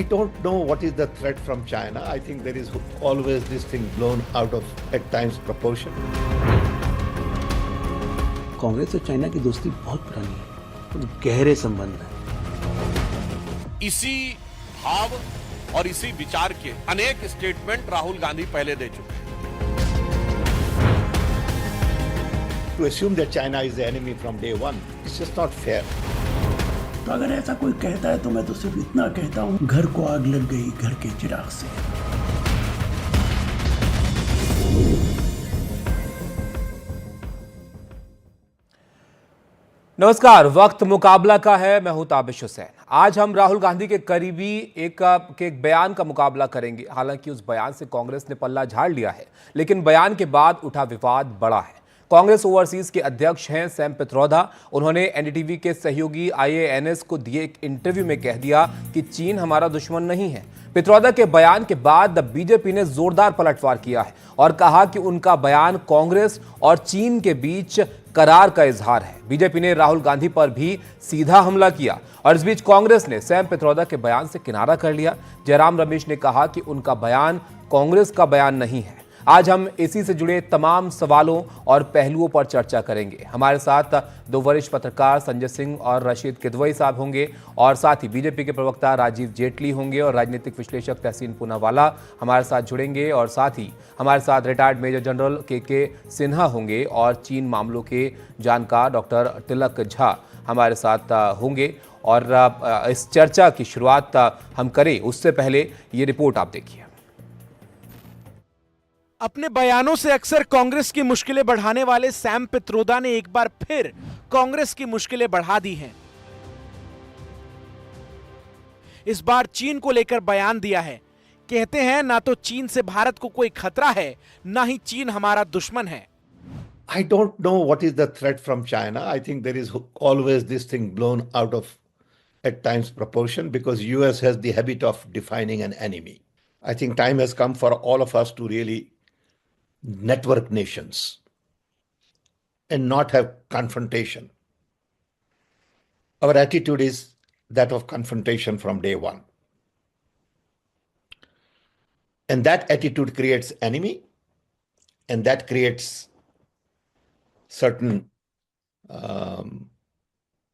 I don't know what is the threat from China. I think there is always this thing blown out of, at times, proportion. Congress और China की दोस्ती बहुत पुरानी है, तो गहरे संबंध है। इसी भाव और इसी विचार के अनेक स्टेटमेंट राहुल गांधी पहले दे चुके हैं। To assume that China is the enemy from day one, it's just not fair. तो अगर ऐसा कोई कहता है तो मैं तो सिर्फ इतना कहता हूँ, घर को आग लग गई घर के चिराग से। नमस्कार, वक्त मुकाबला का है। मैं हूं ताबिश हुसैन। आज हम राहुल गांधी के करीबी एक बयान का मुकाबला करेंगे। हालांकि उस बयान से कांग्रेस ने पल्ला झाड़ लिया है, लेकिन बयान के बाद उठा विवाद बड़ा है। कांग्रेस ओवरसीज के अध्यक्ष हैं सैम पित्रोदा। उन्होंने एनडीटीवी के सहयोगी IANS को दिए एक इंटरव्यू में कह दिया कि चीन हमारा दुश्मन नहीं है। पित्रोदा के बयान के बाद बीजेपी ने जोरदार पलटवार किया है और कहा कि उनका बयान कांग्रेस और चीन के बीच करार का इजहार है। बीजेपी ने राहुल गांधी पर भी सीधा हमला किया और इस बीच कांग्रेस ने सैम पित्रोदा के बयान से किनारा कर लिया। जयराम रमेश ने कहा कि उनका बयान कांग्रेस का बयान नहीं है। आज हम इसी से जुड़े तमाम सवालों और पहलुओं पर चर्चा करेंगे। हमारे साथ दो वरिष्ठ पत्रकार संजय सिंह और रशीद किदवई साहब होंगे और साथ ही बीजेपी के प्रवक्ता राजीव जेटली होंगे और राजनीतिक विश्लेषक तहसीन पूनावाला हमारे साथ जुड़ेंगे और साथ ही हमारे साथ रिटायर्ड मेजर जनरल के सिन्हा होंगे और चीन मामलों के जानकार डॉक्टर तिलक झा हमारे साथ होंगे। और इस चर्चा की शुरुआत हम करें उससे पहले ये रिपोर्ट आप देखिए। अपने बयानों से अक्सर कांग्रेस की मुश्किलें बढ़ाने वाले सैम पित्रोदा ने एक बार फिर कांग्रेस की मुश्किलें बढ़ा दी हैं। इस बार चीन को लेकर बयान दिया है। कहते हैं ना तो चीन से भारत को कोई खतरा है, ना ही चीन हमारा दुश्मन है। I don't know what is the threat from China. I think there is always this thing blown out of, at times, proportion, because US has the habit of defining an enemy. I think time has come for all of us to really network nations and not have confrontation. Our attitude is that of confrontation from day one. And that attitude creates enemy, and that creates certain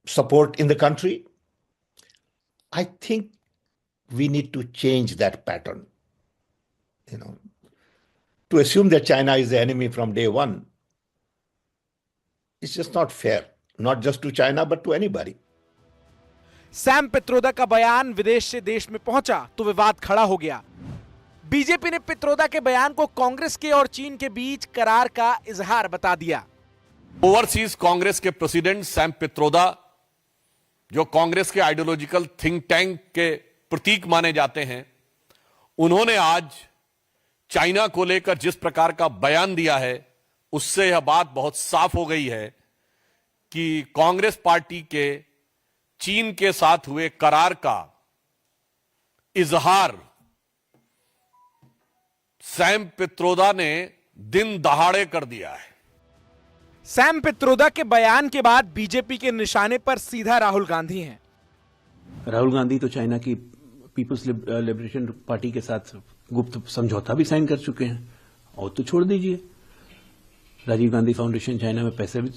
support in the country. I think we need to change that pattern. To assume that China is the enemy from day one, it's just not fair, not just to China, but to anybody. Sam Pitroda का बयान विदेश से देश में पहुंचा तो विवाद खड़ा हो गया। बीजेपी ने पित्रोदा के बयान को कांग्रेस के और चीन के बीच करार का इजहार बता दिया। ओवरसीज कांग्रेस के प्रेसिडेंट सैम पित्रोदा, जो कांग्रेस के आइडियोलॉजिकल थिंक टैंक के प्रतीक माने जाते हैं, उन्होंने आज चाइना को लेकर जिस प्रकार का बयान दिया है, उससे यह बात बहुत साफ हो गई है कि कांग्रेस पार्टी के चीन के साथ हुए करार का इजहार सैम पित्रोदा ने दिन दहाड़े कर दिया है। सैम पित्रोदा के बयान के बाद बीजेपी के निशाने पर सीधा राहुल गांधी हैं। राहुल गांधी तो चाइना की पीपुल्स लिबरेशन पार्टी के साथ गुप्त समझौता भी साइन कर चुके हैं, और तो छोड़ दीजिए, राजीव गांधी फाउंडेशन चाइना में पैसे भी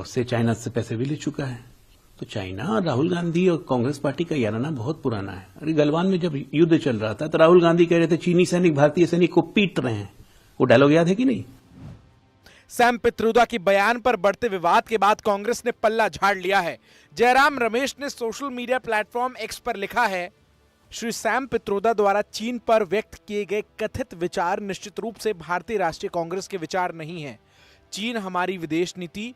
से चाइना से पैसे भी ले चुका है। तो चाइना, राहुल गांधी और कांग्रेस पार्टी का याराना बहुत पुराना है। अरे गलवान में जब युद्ध चल रहा था तो राहुल गांधी कह रहे थे चीनी सैनिक भारतीय सैनिक को पीट रहे हैं। वो डायलॉग याद है कि नहीं? सैम पित्रोदा के बयान पर बढ़ते विवाद के बाद कांग्रेस ने पल्ला झाड़ लिया है। जयराम रमेश ने सोशल मीडिया प्लेटफॉर्म एक्स पर लिखा है, श्री सैम पित्रोदा द्वारा चीन पर व्यक्त किए गए कथित विचार निश्चित रूप से भारतीय राष्ट्रीय कांग्रेस के विचार नहीं है। चीन हमारी विदेश नीति,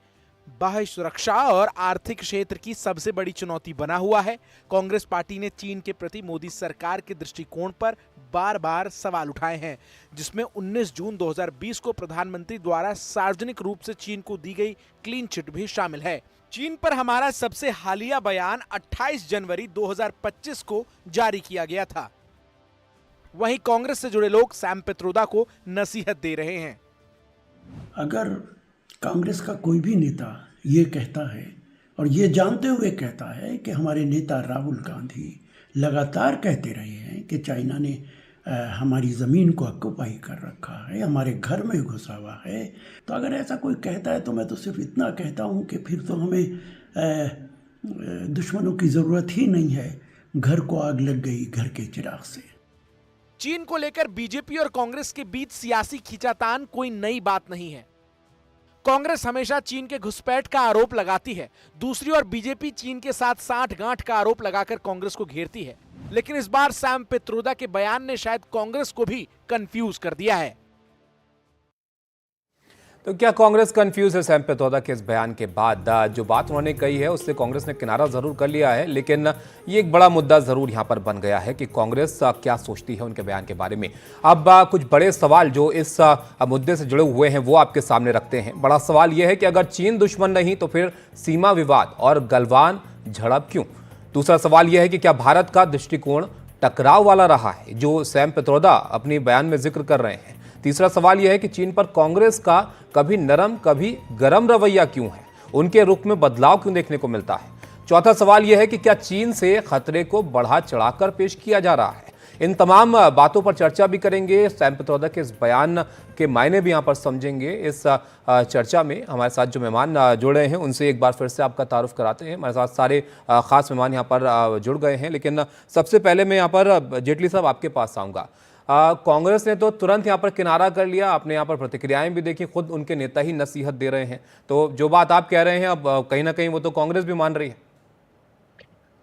बाह्य सुरक्षा और आर्थिक क्षेत्र की सबसे बड़ी चुनौती बना हुआ है। कांग्रेस पार्टी ने चीन के प्रति मोदी सरकार के दृष्टिकोण पर बार बार सवाल उठाए हैं, जिसमें 19 जून 2020 को प्रधानमंत्री द्वारा सार्वजनिक रूप से चीन को दी गई क्लीन चिट भी शामिल है। चीन पर हमारा सबसे हालिया बयान 28 जनवरी 2025 को जारी किया गया था। वहीं कांग्रेस से जुड़े लोग सैम पित्रोदा को नसीहत दे रहे हैं। अगर कांग्रेस का कोई भी नेता ये कहता है और ये जानते हुए कहता है कि हमारे नेता राहुल गांधी लगातार कहते रहे हैं कि चाइना ने हमारी ज़मीन को ऑक्युपाई कर रखा है, हमारे घर में घुसा हुआ है। तो अगर ऐसा कोई कहता है तो मैं तो सिर्फ इतना कहता हूँ कि फिर तो हमें दुश्मनों की ज़रूरत ही नहीं है। घर को आग लग गई घर के चिराग से। चीन को लेकर बीजेपी और कांग्रेस के बीच सियासी खींचातान कोई नई बात नहीं है। कांग्रेस हमेशा चीन के घुसपैठ का आरोप लगाती है, दूसरी ओर बीजेपी चीन के साथ साठगांठ का आरोप लगाकर कांग्रेस को घेरती है। लेकिन इस बार सैम पित्रोदा के बयान ने शायद कांग्रेस को भी कंफ्यूज कर दिया है। तो क्या कांग्रेस कंफ्यूज है सैम पित्रोदा के इस बयान के बाद? जो बात उन्होंने कही है उससे कांग्रेस ने किनारा जरूर कर लिया है, लेकिन ये एक बड़ा मुद्दा जरूर यहां पर बन गया है कि कांग्रेस क्या सोचती है उनके बयान के बारे में। अब कुछ बड़े सवाल जो इस मुद्दे से जुड़े हुए हैं वो आपके सामने रखते हैं। बड़ा सवाल यह है कि अगर चीन दुश्मन नहीं तो फिर सीमा विवाद और गलवान झड़प क्यों? दूसरा सवाल यह है कि क्या भारत का दृष्टिकोण टकराव वाला रहा है, जो सैम पित्रोदा अपने बयान में जिक्र कर रहे हैं? तीसरा सवाल यह है कि चीन पर कांग्रेस का कभी नरम कभी गरम रवैया क्यों है, उनके रुख में बदलाव क्यों देखने को मिलता है? चौथा सवाल यह है कि क्या चीन से खतरे को बढ़ा चढ़ाकर पेश किया जा रहा है? इन तमाम बातों पर चर्चा भी करेंगे। सैम पित्रोदा के इस बयान के मायने भी यहाँ पर समझेंगे। इस चर्चा में हमारे साथ जो मेहमान जुड़ रहे हैं उनसे एक बार फिर से आपका तारुफ कराते हैं। हमारे साथ सारे खास मेहमान यहाँ पर जुड़ गए हैं, लेकिन सबसे पहले मैं यहाँ पर जेटली साहब आपके पास आऊँगा। कांग्रेस ने तो तुरंत यहाँ पर किनारा कर लिया, आपने यहाँ पर प्रतिक्रियाएं भी देखी, खुद उनके नेता ही नसीहत दे रहे हैं। तो जो बात आप कह रहे हैं अब कहीं ना कहीं वो तो कांग्रेस भी मान रही है।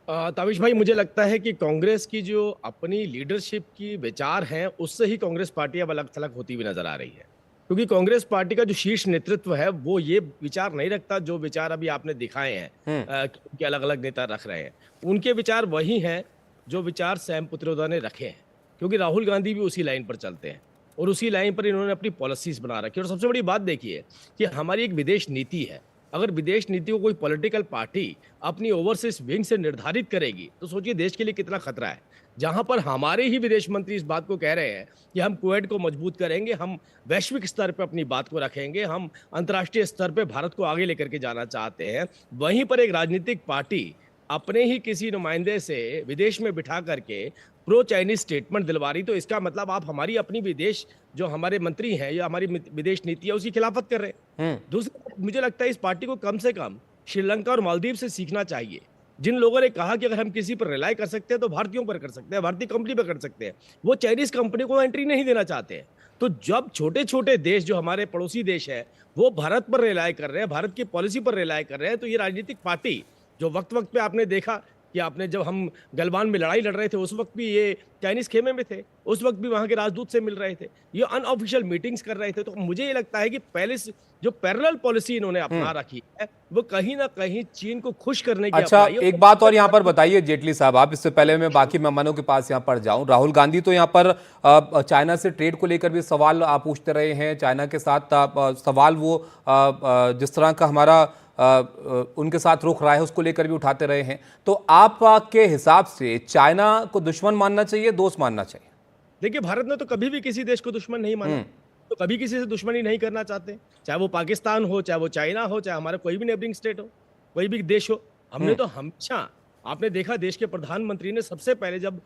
ताबिश भाई, मुझे लगता है कि कांग्रेस की जो अपनी लीडरशिप की विचार हैं उससे ही कांग्रेस पार्टी अब अलग थलग होती हुई नजर आ रही है, क्योंकि कांग्रेस पार्टी का जो शीर्ष नेतृत्व है वो ये विचार नहीं रखता जो विचार अभी आपने दिखाए हैं कि अलग अलग नेता रख रहे हैं। उनके विचार वही हैं जो विचार सैम पित्रोदा ने रखे हैं, क्योंकि राहुल गांधी भी उसी लाइन पर चलते हैं और उसी लाइन पर इन्होंने अपनी पॉलिसीज बना रखी है। और सबसे बड़ी बात देखिए कि हमारी एक विदेश नीति है, अगर विदेश नीति को कोई पॉलिटिकल पार्टी अपनी ओवरसीज विंग से निर्धारित करेगी तो सोचिए देश के लिए कितना खतरा है। जहां पर हमारे ही विदेश मंत्री इस बात को कह रहे हैं कि हम क्वेड को मजबूत करेंगे, हम वैश्विक स्तर पर अपनी बात को रखेंगे, हम अंतर्राष्ट्रीय स्तर पर भारत को आगे लेकर के जाना चाहते हैं, वहीं पर एक राजनीतिक पार्टी अपने ही किसी नुमाइंदे से विदेश में बिठा करके प्रो चाइनीज स्टेटमेंट दिलवा रही, तो इसका मतलब आप हमारी अपनी विदेश जो हमारे मंत्री हैं या हमारी विदेश नीति है उसकी खिलाफत कर रहे हैं। दूसरी, मुझे लगता है इस पार्टी को कम से कम श्रीलंका और मालदीव से सीखना चाहिए, जिन लोगों ने कहा कि अगर हम किसी पर रिलाई कर सकते हैं तो भारतीयों पर कर सकते हैं, भारतीय कंपनी पर कर सकते हैं। वो चाइनीज कंपनी को एंट्री नहीं देना चाहते हैं। तो जब छोटे छोटे देश जो हमारे पड़ोसी देश है वो भारत पर रिलाई कर रहे हैं, भारत की पॉलिसी पर रिलाई कर रहे हैं, तो ये राजनीतिक पार्टी जो वक्त वक्त पे आपने देखा कि आपने जब हम गलवान में लड़ाई लड़ रहे थे उस वक्त भी ये चाइनीज खेमे में थे, उस वक्त भी वहां के राजदूत से मिल रहे थे, ये अनऑफिशियल मीटिंग्स कर रहे थे। तो मुझे ये लगता है कि पहले से जो पैरेलल पॉलिसी इन्होंने अपना रखी है वो कहीं ना कहीं चीन को खुश करने की। अच्छा, एक बात और यहाँ पर बताइए जेटली साहब आप, इससे पहले मैं बाकी मेहमानों के पास यहाँ पर जाऊं। राहुल गांधी तो यहाँ पर चाइना से ट्रेड को लेकर भी सवाल पूछते रहे हैं, चाइना के साथ सवाल वो जिस तरह का हमारा उनके साथ रुख रहा है उसको लेकर भी उठाते रहे हैं। तो आपके हिसाब से चाइना को दुश्मन मानना चाहिए, दोस्त मानना चाहिए? देखिए, भारत ने तो कभी भी किसी देश को दुश्मन नहीं माना, तो कभी किसी से दुश्मनी नहीं करना चाहते, चाहे वो पाकिस्तान हो, चाहे वो चाइना हो, चाहे हमारा कोई भी नेबरिंग स्टेट हो, कोई भी देश हो। हमने तो हमेशा, आपने देखा देश के प्रधानमंत्री ने सबसे पहले जब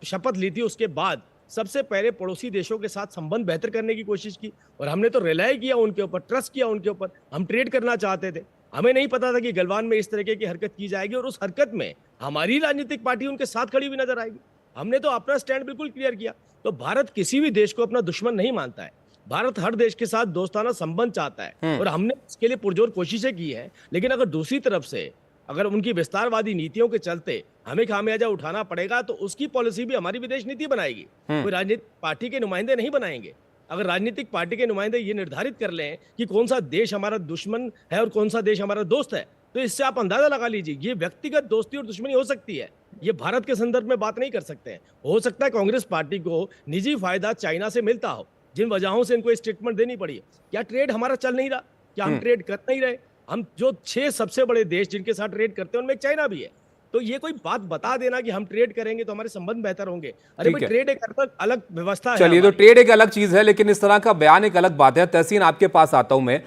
शपथ ली थी उसके बाद सबसे पहले पड़ोसी देशों के साथ संबंध बेहतर करने की कोशिश की, और हमने तो रिलाई किया उनके ऊपर, ट्रस्ट किया उनके ऊपर। हम ट्रेड करना चाहते थे, हमें नहीं पता था कि गलवान में इस तरीके की हरकत की जाएगी और उस हरकत में हमारी राजनीतिक पार्टी उनके साथ खड़ी हुई नजर आएगी। हमने तो अपना स्टैंड बिल्कुल क्लियर किया। तो भारत किसी भी देश को अपना दुश्मन नहीं मानता है, भारत हर देश के साथ दोस्ताना संबंध चाहता है और हमने इसके लिए पुरजोर कोशिशें की है। लेकिन अगर दूसरी तरफ से अगर उनकी विस्तारवादी नीतियों के चलते हमें खामियाजा उठाना पड़ेगा तो उसकी पॉलिसी भी हमारी विदेश नीति बनाएगी, कोई राजनीतिक पार्टी के नुमाइंदे नहीं बनाएंगे। अगर राजनीतिक पार्टी के नुमाइंदे ये निर्धारित कर लें कि कौन सा देश हमारा दुश्मन है और कौन सा देश हमारा दोस्त है, तो इससे आप अंदाजा लगा लीजिए ये व्यक्तिगत दोस्ती और दुश्मनी हो सकती है। ये भारत के संदर्भ में बात नहीं कर सकते हैं। हो सकता है कांग्रेस पार्टी को निजी फायदा चाइना से मिलता हो, जिन वजहों से इनको स्टेटमेंट देनी पड़ी है। क्या ट्रेड हमारा चल नहीं रहा? क्या हम ट्रेड कर नहीं रहे? हम जो 6 सबसे बड़े देश जिनके साथ ट्रेड करते हैं उनमें चाइना भी है। तो ये कोई बात बता देना कि हम ट्रेड करेंगे तो हमारे संबंध बेहतर होंगे, अरे ठीक भाई है। ट्रेड एक अलग व्यवस्था है चलिए, तो हमारी। ट्रेड एक अलग चीज है, लेकिन इस तरह का बयान एक अलग बात है। तहसीन, आपके पास आता हूं मैं।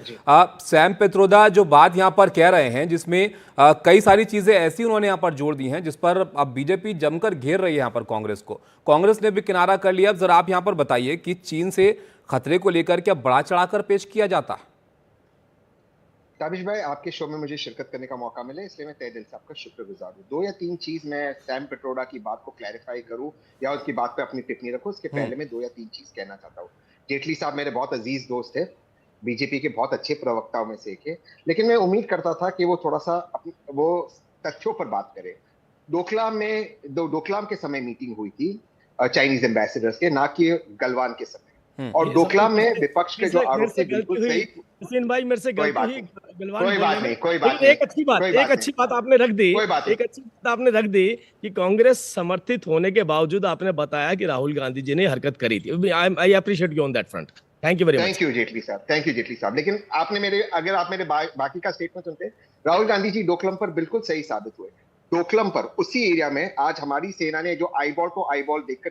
सैम पित्रोदा जो बात यहां पर कह रहे हैं, जिसमें कई सारी चीजें ऐसी उन्होंने यहां पर जोड़ दी हैं जिस पर अब बीजेपी जमकर घेर रही है यहां पर कांग्रेस को। कांग्रेस ने भी किनारा कर लिया। अब जरा आप यहां पर बताइए कि चीन से खतरे को लेकर क्या बढ़ा चढ़ाकर पेश किया जाता? ताबिश भाई, आपके शो में मुझे शिरकत करने का मौका मिले इसलिए मैं तहे दिल से आपका शुक्रगुजार हूँ। 2 या 3 चीज मैं सैम पित्रोदा की बात को क्लैरिफाई करूं या उसकी बात पे अपनी टिप्पणी रखूं, उसके पहले मैं 2 या 3 चीज कहना चाहता हूँ। जेटली साहब मेरे बहुत अजीज दोस्त है, बीजेपी के बहुत अच्छे प्रवक्ताओं में से एक है, लेकिन मैं उम्मीद करता था कि वो थोड़ा सा वो तथ्यों पर बात करे। डोकलाम के समय मीटिंग हुई थी चाइनीज एम्बेसडर्स के, ना कि गलवान के समय। और डोकलाम में विपक्ष के जो आरोप थे बिल्कुल सही। हुसैन भाई, मेरे से गलती हुई गलवान कोई बात बोलने नहीं, में। कोई बात लेकिन नहीं, एक अच्छी बात आपने रख दी, एक अच्छी बात आपने रख दी कि कांग्रेस समर्थित होने के बावजूद आपने बताया कि राहुल गांधी जी ने हरकत करी थी। I appreciate you on that front. Thank you very much. Thank you Jaitley साहब, थैंक यू जेटली साहब। लेकिन अगर आप मेरे बाकी का स्टेटमेंट सुनते, राहुल गांधी जी डोकलाम पर बिल्कुल सही साबित हुए। डोकलाम पर उसी एरिया में आज हमारी सेना ने जो आईबॉल टू आईबॉल देखकर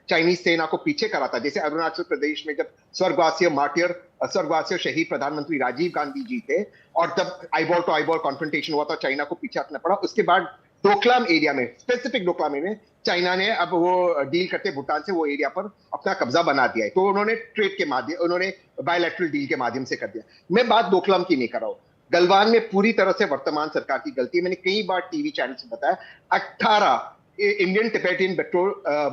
चाइनीज सेना को पीछे करा था, जैसे अरुणाचल प्रदेश में जब स्वर्गवासी शहीद प्रधानमंत्री राजीव गांधी जी थे और तब आईबॉल टू आईबॉल कॉन्फ्रंटेशन हुआ था, चाइना को पीछे हटना पड़ा। उसके बाद डोकलाम एरिया में, स्पेसिफिक डोकलाम एरिया में चाइना ने अब वो डील करते भूटान से वो एरिया पर अपना कब्जा बना दिया है। तो उन्होंने ट्रेड के माध्यम, उन्होंने बायलैटरल डील के माध्यम से कर दिया। मैं बात डोकलाम की नहीं कर रहा हूं, गलवान में पूरी तरह से वर्तमान सरकार की गलती है। मैंने कई बार टीवी चैनल से बताया, 18 Indian Tibetan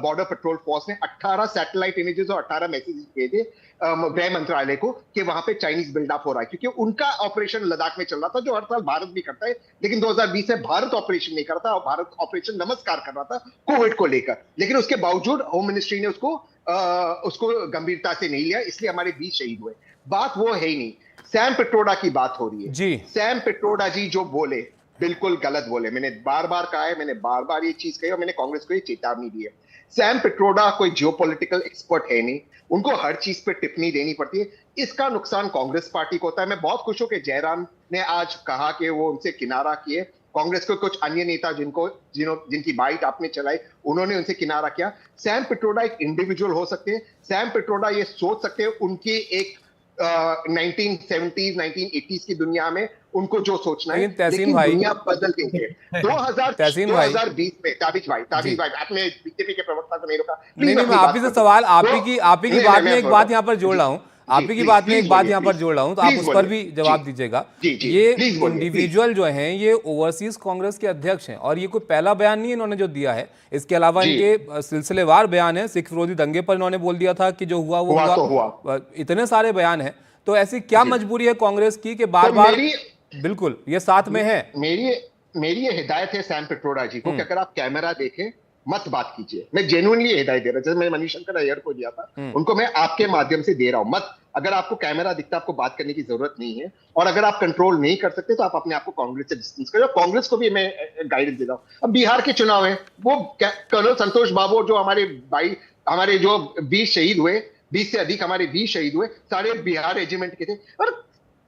border patrol force ने 18 सैटेलाइट इमेजेस और 18 मैसेजेस भेजे गृह मंत्रालय को कि वहां पे चाइनीज बिल्डअप हो रहा है, क्योंकि उनका ऑपरेशन लद्दाख में चल रहा था, जो हर साल भारत भी करता है। लेकिन 2020 में भारत ऑपरेशन नहीं करता और भारत ऑपरेशन नमस्कार कर रहा था कोविड को लेकर, लेकिन उसके बावजूद होम मिनिस्ट्री ने उसको गंभीरता से नहीं लिया, इसलिए हमारे 20 शहीद हुए। बात वो है ही नहीं। सैम पित्रोदा की बात हो रही है जी। सैम पित्रोदा जी जो बोले बिल्कुल गलत बोले। मैंने बार बार कहा है, मैंने बार बार ये चीज कही और मैंने कांग्रेस को ये चेतावनी दी है। सैम पित्रोदा कोई जियोपॉलिटिकल एक्सपर्ट है नहीं, उनको हर चीज पे टिप्पणी देनी पड़ती है। इसका नुकसान कांग्रेस पार्टी को होता है। मैं बहुत खुश हूं कि जयराम ने आज कहा कि वो उनसे किनारा किए। कांग्रेस के कुछ अन्य नेता जिनकी बाइट आपने चलाई, उन्होंने उनसे किनारा किया। सैम पित्रोदा एक इंडिविजुअल हो सकते हैं। सैम पित्रोदा ये सोच सकते हैं, उनकी एक 1970s 1980s की दुनिया में उनको जो सोचना है, लेकिन दुनिया बदल गई है। 2020 में ताबिश भाई आपने बीजेपी के प्रवक्ता को नहीं रोका। नहीं, मैं आप ही से सवाल, आप ही की बात में एक बात यहाँ पर जोड़ रहा हूँ, आप ही की बात में एक बात यहाँ पर जोड़ रहा हूँ, तो आप उस पर भी जवाब दीजिएगा। ये इंडिविजुअल जो हैं ये ओवरसीज कांग्रेस के अध्यक्ष हैं और ये कोई पहला बयान नहीं इन्होंने जो दिया है। इसके अलावा इनके सिलसिलेवार बयान है। सिख विरोधी दंगे पर इन्होंने बोल दिया था कि जो हुआ वो हुआ। इतने सारे बयान हैं, तो ऐसी क्या मजबूरी है कांग्रेस की कि बार बार बिल्कुल ये साथ में है। मेरी ये हिदायत है सैम पित्रोदा जी को कि अगर आप कैमरा देखें मत बात कीजिए। मैं जेन्युइनली हिदायत दे रहा हूं, जैसे मैं मनीशंकर अय्यर को दिया था, उनको मैं आपके माध्यम से दे रहा हूं। मत, अगर आपको कैमरा दिखता आपको बात करने की जरूरत नहीं है, और अगर आप कंट्रोल नहीं कर सकते तो आप अपने आप को कांग्रेस से डिस्टेंस करो। कांग्रेस को भी मैं गाइडेंस दे रहा हूं। अब बिहार के चुनाव है, वो कर्नल संतोष बाबू जो हमारे जो 20 शहीद हुए, 20 से अधिक हमारे 20 शहीद हुए, सारे बिहार रेजिमेंट के थे। और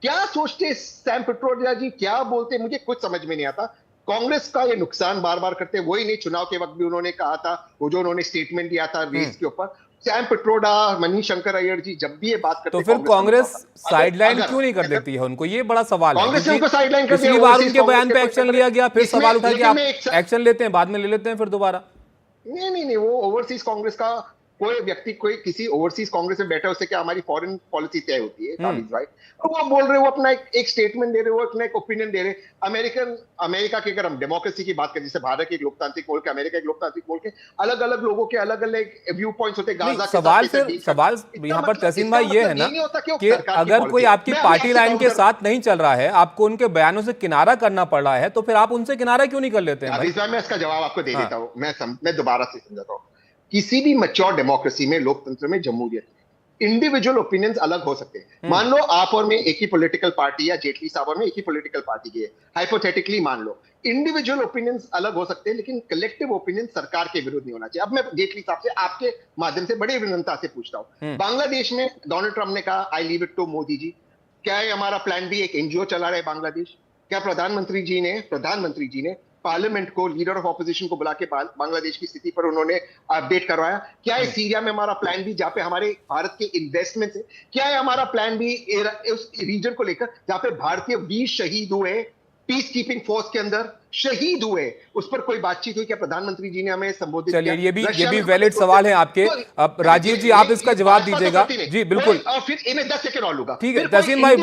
क्या सोचते सैम पित्रोदा जी, क्या बोलते, मुझे कुछ समझ में नहीं आता। कांग्रेस का ये नुकसान बार बार करते, वही नहीं चुनाव के वक्त भी उन्होंने कहा था, वो जो उन्होंने स्टेटमेंट दिया था रेस के ऊपर। सैम पित्रोदा, मनीशंकर अय्यर जी जब भी ये बात करते, तो फिर कांग्रेस साइडलाइन क्यों नहीं कर देती है उनको? ये बड़ा सवाल है। कांग्रेस ने उनको साइडलाइन कर दिया। पिछली बार उनके बयान पे एक्शन लिया गया, फिर सवाल उठा कि आप एक्शन लेते हैं, बाद में ले लेते हैं फिर दोबारा। नहीं, वो ओवरसीज कांग्रेस का कोई व्यक्ति, कोई किसी ओवरसीज कांग्रेस में बैठा, उससे क्या हमारी फॉरेन पॉलिसी तय होती है, राइट? और वो बोल रहे, वो अपना एक स्टेटमेंट दे रहे, वो अपना एक ओपिनियन दे रहे। अमेरिका की, अगर हम डेमोक्रेसी की बात करें, जैसे भारत के एक लोकतांत्रिक मुल्क, अमेरिका एक लोकतांत्रिक मुल्क है, अलग अलग लोगों के अलग अलग व्यू पॉइंट्स होते हैं। सवाल यहाँ पर तहसीन भाई ये है ना कि अगर कोई आपकी पार्टी लाइन के साथ नहीं चल रहा है, आपको उनके बयानों से किनारा करना पड़ रहा है, तो फिर आप उनसे किनारा क्यों नहीं कर लेते हैं? मैं इसका जवाब आपको दे देता हूँ। मैं दोबारा से समझाता हूँ। किसी भी मैच्योर डेमोक्रेसी में, लोकतंत्र में, जमहूरियत, इंडिविजुअल ओपिनियंस अलग हो सकते हैं। मान लो आप और मैं एक ही पॉलिटिकल पार्टी, या जेटली साहब और मैं एक ही पॉलिटिकल पार्टी के, हाइपोथेटिकली मान लो, इंडिविजुअल ओपिनियंस अलग हो सकते हैं, लेकिन कलेक्टिव ओपिनियन सरकार के विरुद्ध नहीं होना चाहिए। अब मैं जेटली साहब से आपके माध्यम से बड़ी विनम्रता से पूछता हूं, बांग्लादेश में डोनाल्ड ट्रंप ने कहा I leave it to Modi ji. क्या है हमारा प्लान बी? एक एनजीओ चला रहे बांग्लादेश। क्या प्रधानमंत्री जी ने पार्लियामेंट को, लीडर ऑफ ऑपोजिशन को बुला के बांग्लादेश की स्थिति पर उन्होंने अपडेट करवाया? क्या है सीरिया में हमारा प्लान बी, जहां पे हमारे भारत के इन्वेस्टमेंट है? क्या है हमारा प्लान बी उस रीजन को लेकर जहां पे भारतीय वीर शहीद हुए, पीस कीपिंग फोर्स के अंदर शहीद हुए, उस पर कोई बातचीत हुई? क्या प्रधानमंत्री जी ने हमें संबोधित किया? चलिए, ये भी वैलिड सवाल है आपके। अब राजीव जी आप इसका जवाब दीजिएगा। जी बिल्कुल, और फिर इन्हें 10 सेकंड और लूंगा। ठीक है तहसीन भाई,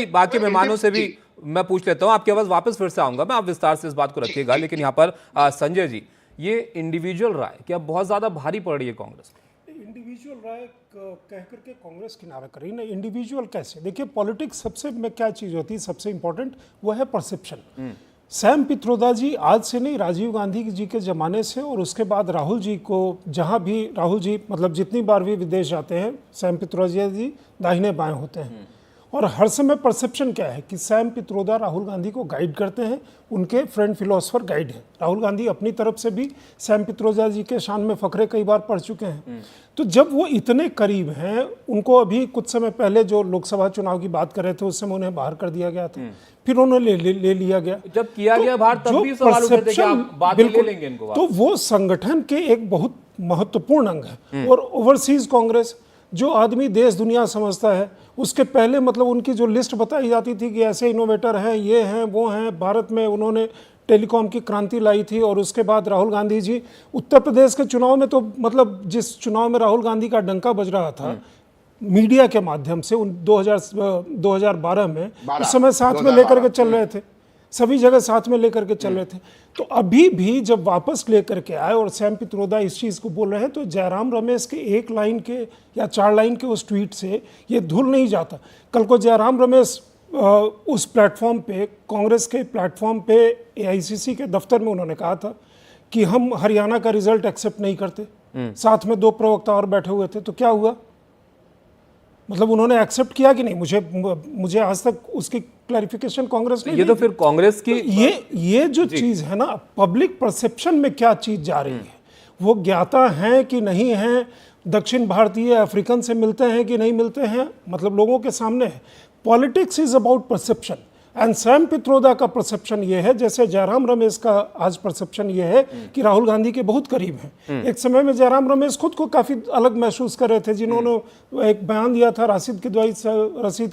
बाकी मेहमानों से भी मैं पूछ लेता हूं, आपके पास वापस फिर से आऊंगा मैं, आप विस्तार से इस बात को रखिएगा। लेकिन यहाँ पर संजय जी, ये इंडिविजुअल राय क्या बहुत ज्यादा भारी पड़ रही है कांग्रेस? इंडिविजुअल राय कह करके कांग्रेस किनारा कर रही है ना। इंडिविजुअल कैसे? देखिए पॉलिटिक्स सबसे में क्या चीज़ होती है, सबसे इंपॉर्टेंट वो है परसेप्शन। सैम पित्रोदा जी आज से नहीं, राजीव गांधी जी के ज़माने से, और उसके बाद राहुल जी को, जहाँ भी राहुल जी मतलब जितनी बार भी विदेश जाते हैं सैम पित्रोदा जी दाहिने बाएं होते हैं। और हर समय परसेप्शन क्या है कि सैम पित्रोदा राहुल गांधी को गाइड करते हैं, उनके फ्रेंड फिलोसोफर गाइड हैं। राहुल गांधी अपनी तरफ से भी सैम पित्रोदा जी के शान में फकरे कई बार पढ़ चुके हैं। तो जब वो इतने करीब हैं, उनको अभी कुछ समय पहले जो लोकसभा चुनाव की बात कर रहे थे उस समय उन्हें बाहर कर दिया गया था, फिर उन्हें ले लिया गया। जब किया गया बाहर तब भी सवाल उठे थे कि आप बाद में ले लेंगे इनको। तो वो संगठन के एक बहुत महत्वपूर्ण अंग है। और ओवरसीज कांग्रेस, जो आदमी देश दुनिया समझता है, उसके पहले मतलब उनकी जो लिस्ट बताई जाती थी कि ऐसे इनोवेटर हैं, ये हैं, वो हैं, भारत में उन्होंने टेलीकॉम की क्रांति लाई थी। और उसके बाद राहुल गांधी जी उत्तर प्रदेश के चुनाव में, तो मतलब जिस चुनाव में राहुल गांधी का डंका बज रहा था मीडिया के माध्यम से 2012 में, उस समय साथ में लेकर के चल रहे थे, सभी जगह साथ में लेकर के चल रहे थे। तो अभी भी जब वापस लेकर के आए और सैम पित्रोदा इस चीज़ को बोल रहे हैं, तो जयराम रमेश के एक लाइन के या 4 लाइन के उस ट्वीट से ये धुल नहीं जाता। कल को जयराम रमेश उस प्लेटफॉर्म पे, कांग्रेस के प्लेटफॉर्म पे AICC के दफ्तर में उन्होंने कहा था कि हम हरियाणा का रिजल्ट एक्सेप्ट नहीं करते। साथ में 2 प्रवक्ता और बैठे हुए थे, तो क्या हुआ? मतलब उन्होंने एक्सेप्ट किया कि नहीं? मुझे आज तक उसकी क्लैरिफिकेशन कांग्रेस ने, ये तो फिर कांग्रेस की तो ये जो चीज है ना, पब्लिक परसेप्शन में क्या चीज जा रही है, वो ज्ञाता है कि नहीं है, दक्षिण भारतीय अफ्रीकन से मिलते हैं कि नहीं मिलते हैं, मतलब लोगों के सामने है। Politics is about perception. And Sam Pitroda का परसेप्शन ये है, जैसे जयराम रमेश का आज परसेप्शन ये है कि राहुल गांधी के बहुत करीब हैं। एक समय में जयराम रमेश खुद को काफ़ी अलग महसूस कर रहे थे, जिन्होंने एक बयान दिया था रशीद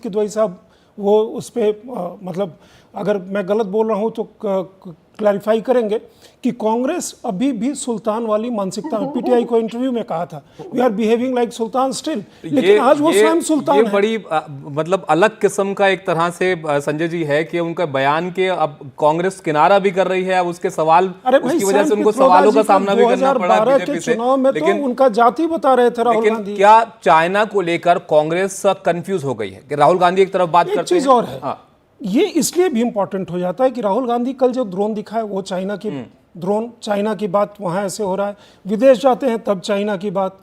किदवई साहब, वो उस पर मतलब अगर मैं गलत बोल रहा हूँ तो क्लैरिफाई करेंगे कि कांग्रेस अभी भी सुल्तान वाली मानसिकता में, PTI को इंटरव्यू में कहा था we are behaving like sultan still, लेकिन आज वो स्वयं सुल्तान है। बड़ी मतलब अलग किस्म का एक तरह से संजय जी है कि उनका बयान के अब कांग्रेस किनारा भी कर रही है, अब उसके सवाल, उसकी वजह से उनको सवालों का सामना भी करना पड़ा बीजेपी से। चुनाव में तो उनका जाति बता रहे थे राहुल गांधी। क्या चाइना को लेकर कांग्रेस कंफ्यूज हो गई है कि राहुल गांधी एक तरफ बात करते हैं? एक चीज और है, ये इसलिए भी इंपॉर्टेंट हो जाता है कि राहुल गांधी कल जो ड्रोन दिखाए वो चाइना की ड्रोन, चाइना की बात वहाँ ऐसे हो रहा है, विदेश जाते हैं तब चाइना की बात,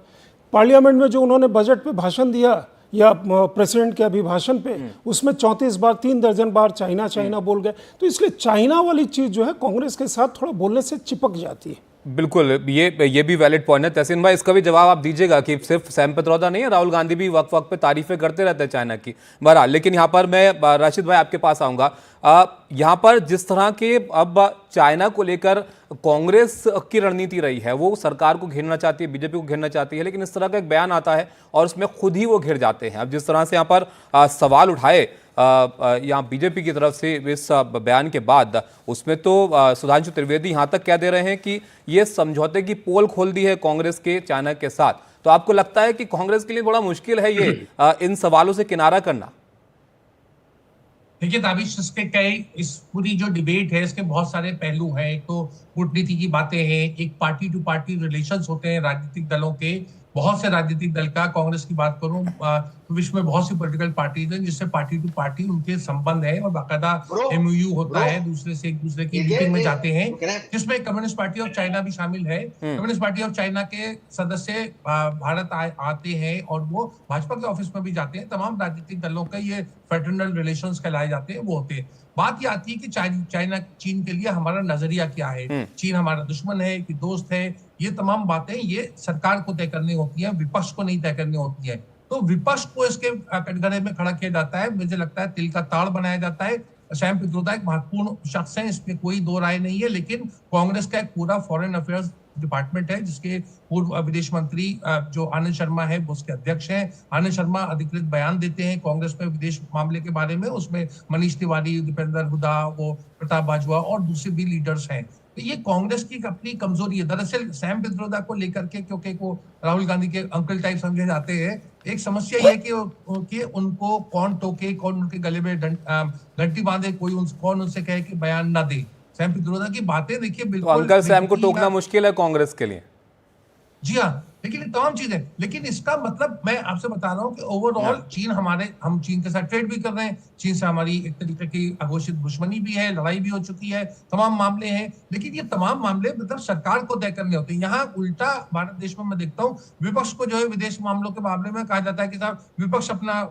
पार्लियामेंट में जो उन्होंने बजट पे भाषण दिया या प्रेसिडेंट के अभिभाषण पे, उसमें 34 बार 3 दर्जन बार चाइना चाइना बोल गए। तो इसलिए चाइना वाली चीज़ जो है कांग्रेस के साथ थोड़ा बोलने से चिपक जाती है। बिल्कुल, ये भी वैलिड पॉइंट है। तहसीन भाई, इसका भी जवाब आप दीजिएगा कि सिर्फ सैम पित्रोदा नहीं है, राहुल गांधी भी वक्त वक्त पे तारीफें करते रहते हैं चाइना की। बहरहाल, लेकिन यहाँ पर मैं राशिद भाई आपके पास आऊँगा। यहाँ पर जिस तरह के अब चाइना को लेकर कांग्रेस की रणनीति रही है, वो सरकार को घेरना चाहती है, बीजेपी को घेरना चाहती है, लेकिन इस तरह का एक बयान आता है और उसमें खुद ही वो घिर जाते हैं। अब जिस तरह से यहाँ पर सवाल उठाए यहाँ बीजेपी की तरफ से इस बयान के बाद, उसमें तो सुधांशु त्रिवेदी यहाँ तक कह दे रहे हैं कि ये समझौते की पोल खोल दी है कांग्रेस के चाइना के साथ। तो आपको लगता है कि कांग्रेस के लिए बड़ा मुश्किल है ये इन सवालों से किनारा करना? देखिए ताबिश, इसके कई, इस पूरी जो डिबेट है इसके बहुत सारे पहलू हैं। एक तो कूटनीति की बातें हैं, एक पार्टी टू पार्टी रिलेशंस होते हैं राजनीतिक दलों के, बहुत से राजनीतिक दल का, कांग्रेस की बात करूं तो विश्व में बहुत सी पॉलिटिकल पार्टीज हैं जिससे पार्टी टू पार्टी उनके संबंध है और बाकायदा MOU होता है, दूसरे से एक दूसरे की मीटिंग में जाते हैं, जिसमें कम्युनिस्ट पार्टी ऑफ चाइना भी शामिल है। कम्युनिस्ट पार्टी ऑफ चाइना के सदस्य भारत आते हैं और वो भाजपा के ऑफिस में भी जाते हैं। तमाम राजनीतिक दलों का ये फ्रेटर्नल रिलेशंस कहलाए जाते हैं, वो होते हैं। बात ये आती है कि चाइना चीन के लिए हमारा नजरिया क्या है, चीन हमारा दुश्मन है कि दोस्त है, ये तमाम बातें ये सरकार को तय करनी होती है, विपक्ष को नहीं तय करनी होती है। तो विपक्ष को इसके कटघरे में खड़ा किया जाता है, मुझे लगता है तिल का ताड़ बनाया जाता है, सैम पित्रोदा एक महत्वपूर्ण शख्स है, इसमें कोई दो राय नहीं है। लेकिन कांग्रेस का एक पूरा फॉरेन अफेयर्स डिपार्टमेंट है, जिसके पूर्व विदेश मंत्री जो आनंद शर्मा है वो उसके अध्यक्ष हैं। आनंद शर्मा अधिकृत बयान देते हैं कांग्रेस में विदेश मामले के बारे में, उसमें मनीष तिवारी, दीपेंद्र हुडा, वो प्रताप बाजवा और दूसरे भी लीडर्स हैं। तो ये कांग्रेस की अपनी कमजोरी है। दरअसल सैम पित्रोदा को लेकर के, क्योंकि वो राहुल गांधी के अंकल टाइप समझे जाते हैं, एक समस्या ये है कि उनको कौन टोके, कौन उनके गले में घंटी बांधे, कौन उनसे कहे कि बयान ना दे। सैम पित्रोदा की बातें देखिए तो बिल्कुल अंकल सैम को टोकना मुश्किल है कांग्रेस के लिए। जी हाँ, लेकिन ये तमाम चीजें, लेकिन इसका मतलब मैं आपसे बता रहा हूँ कि ओवरऑल चीन हम चीन के साथ ट्रेड भी कर रहे हैं, चीन से हमारी एक तरीके की अघोषित दुश्मनी भी है, लड़ाई भी हो चुकी है, तमाम मामले हैं। लेकिन ये तमाम मामले मतलब सरकार को तय करने होते हैं। यहाँ उल्टा भारत देश में मैं देखता हूँ विपक्ष को जो है विदेश मामलों के मामले में कहा जाता है कि साहब विपक्ष अपना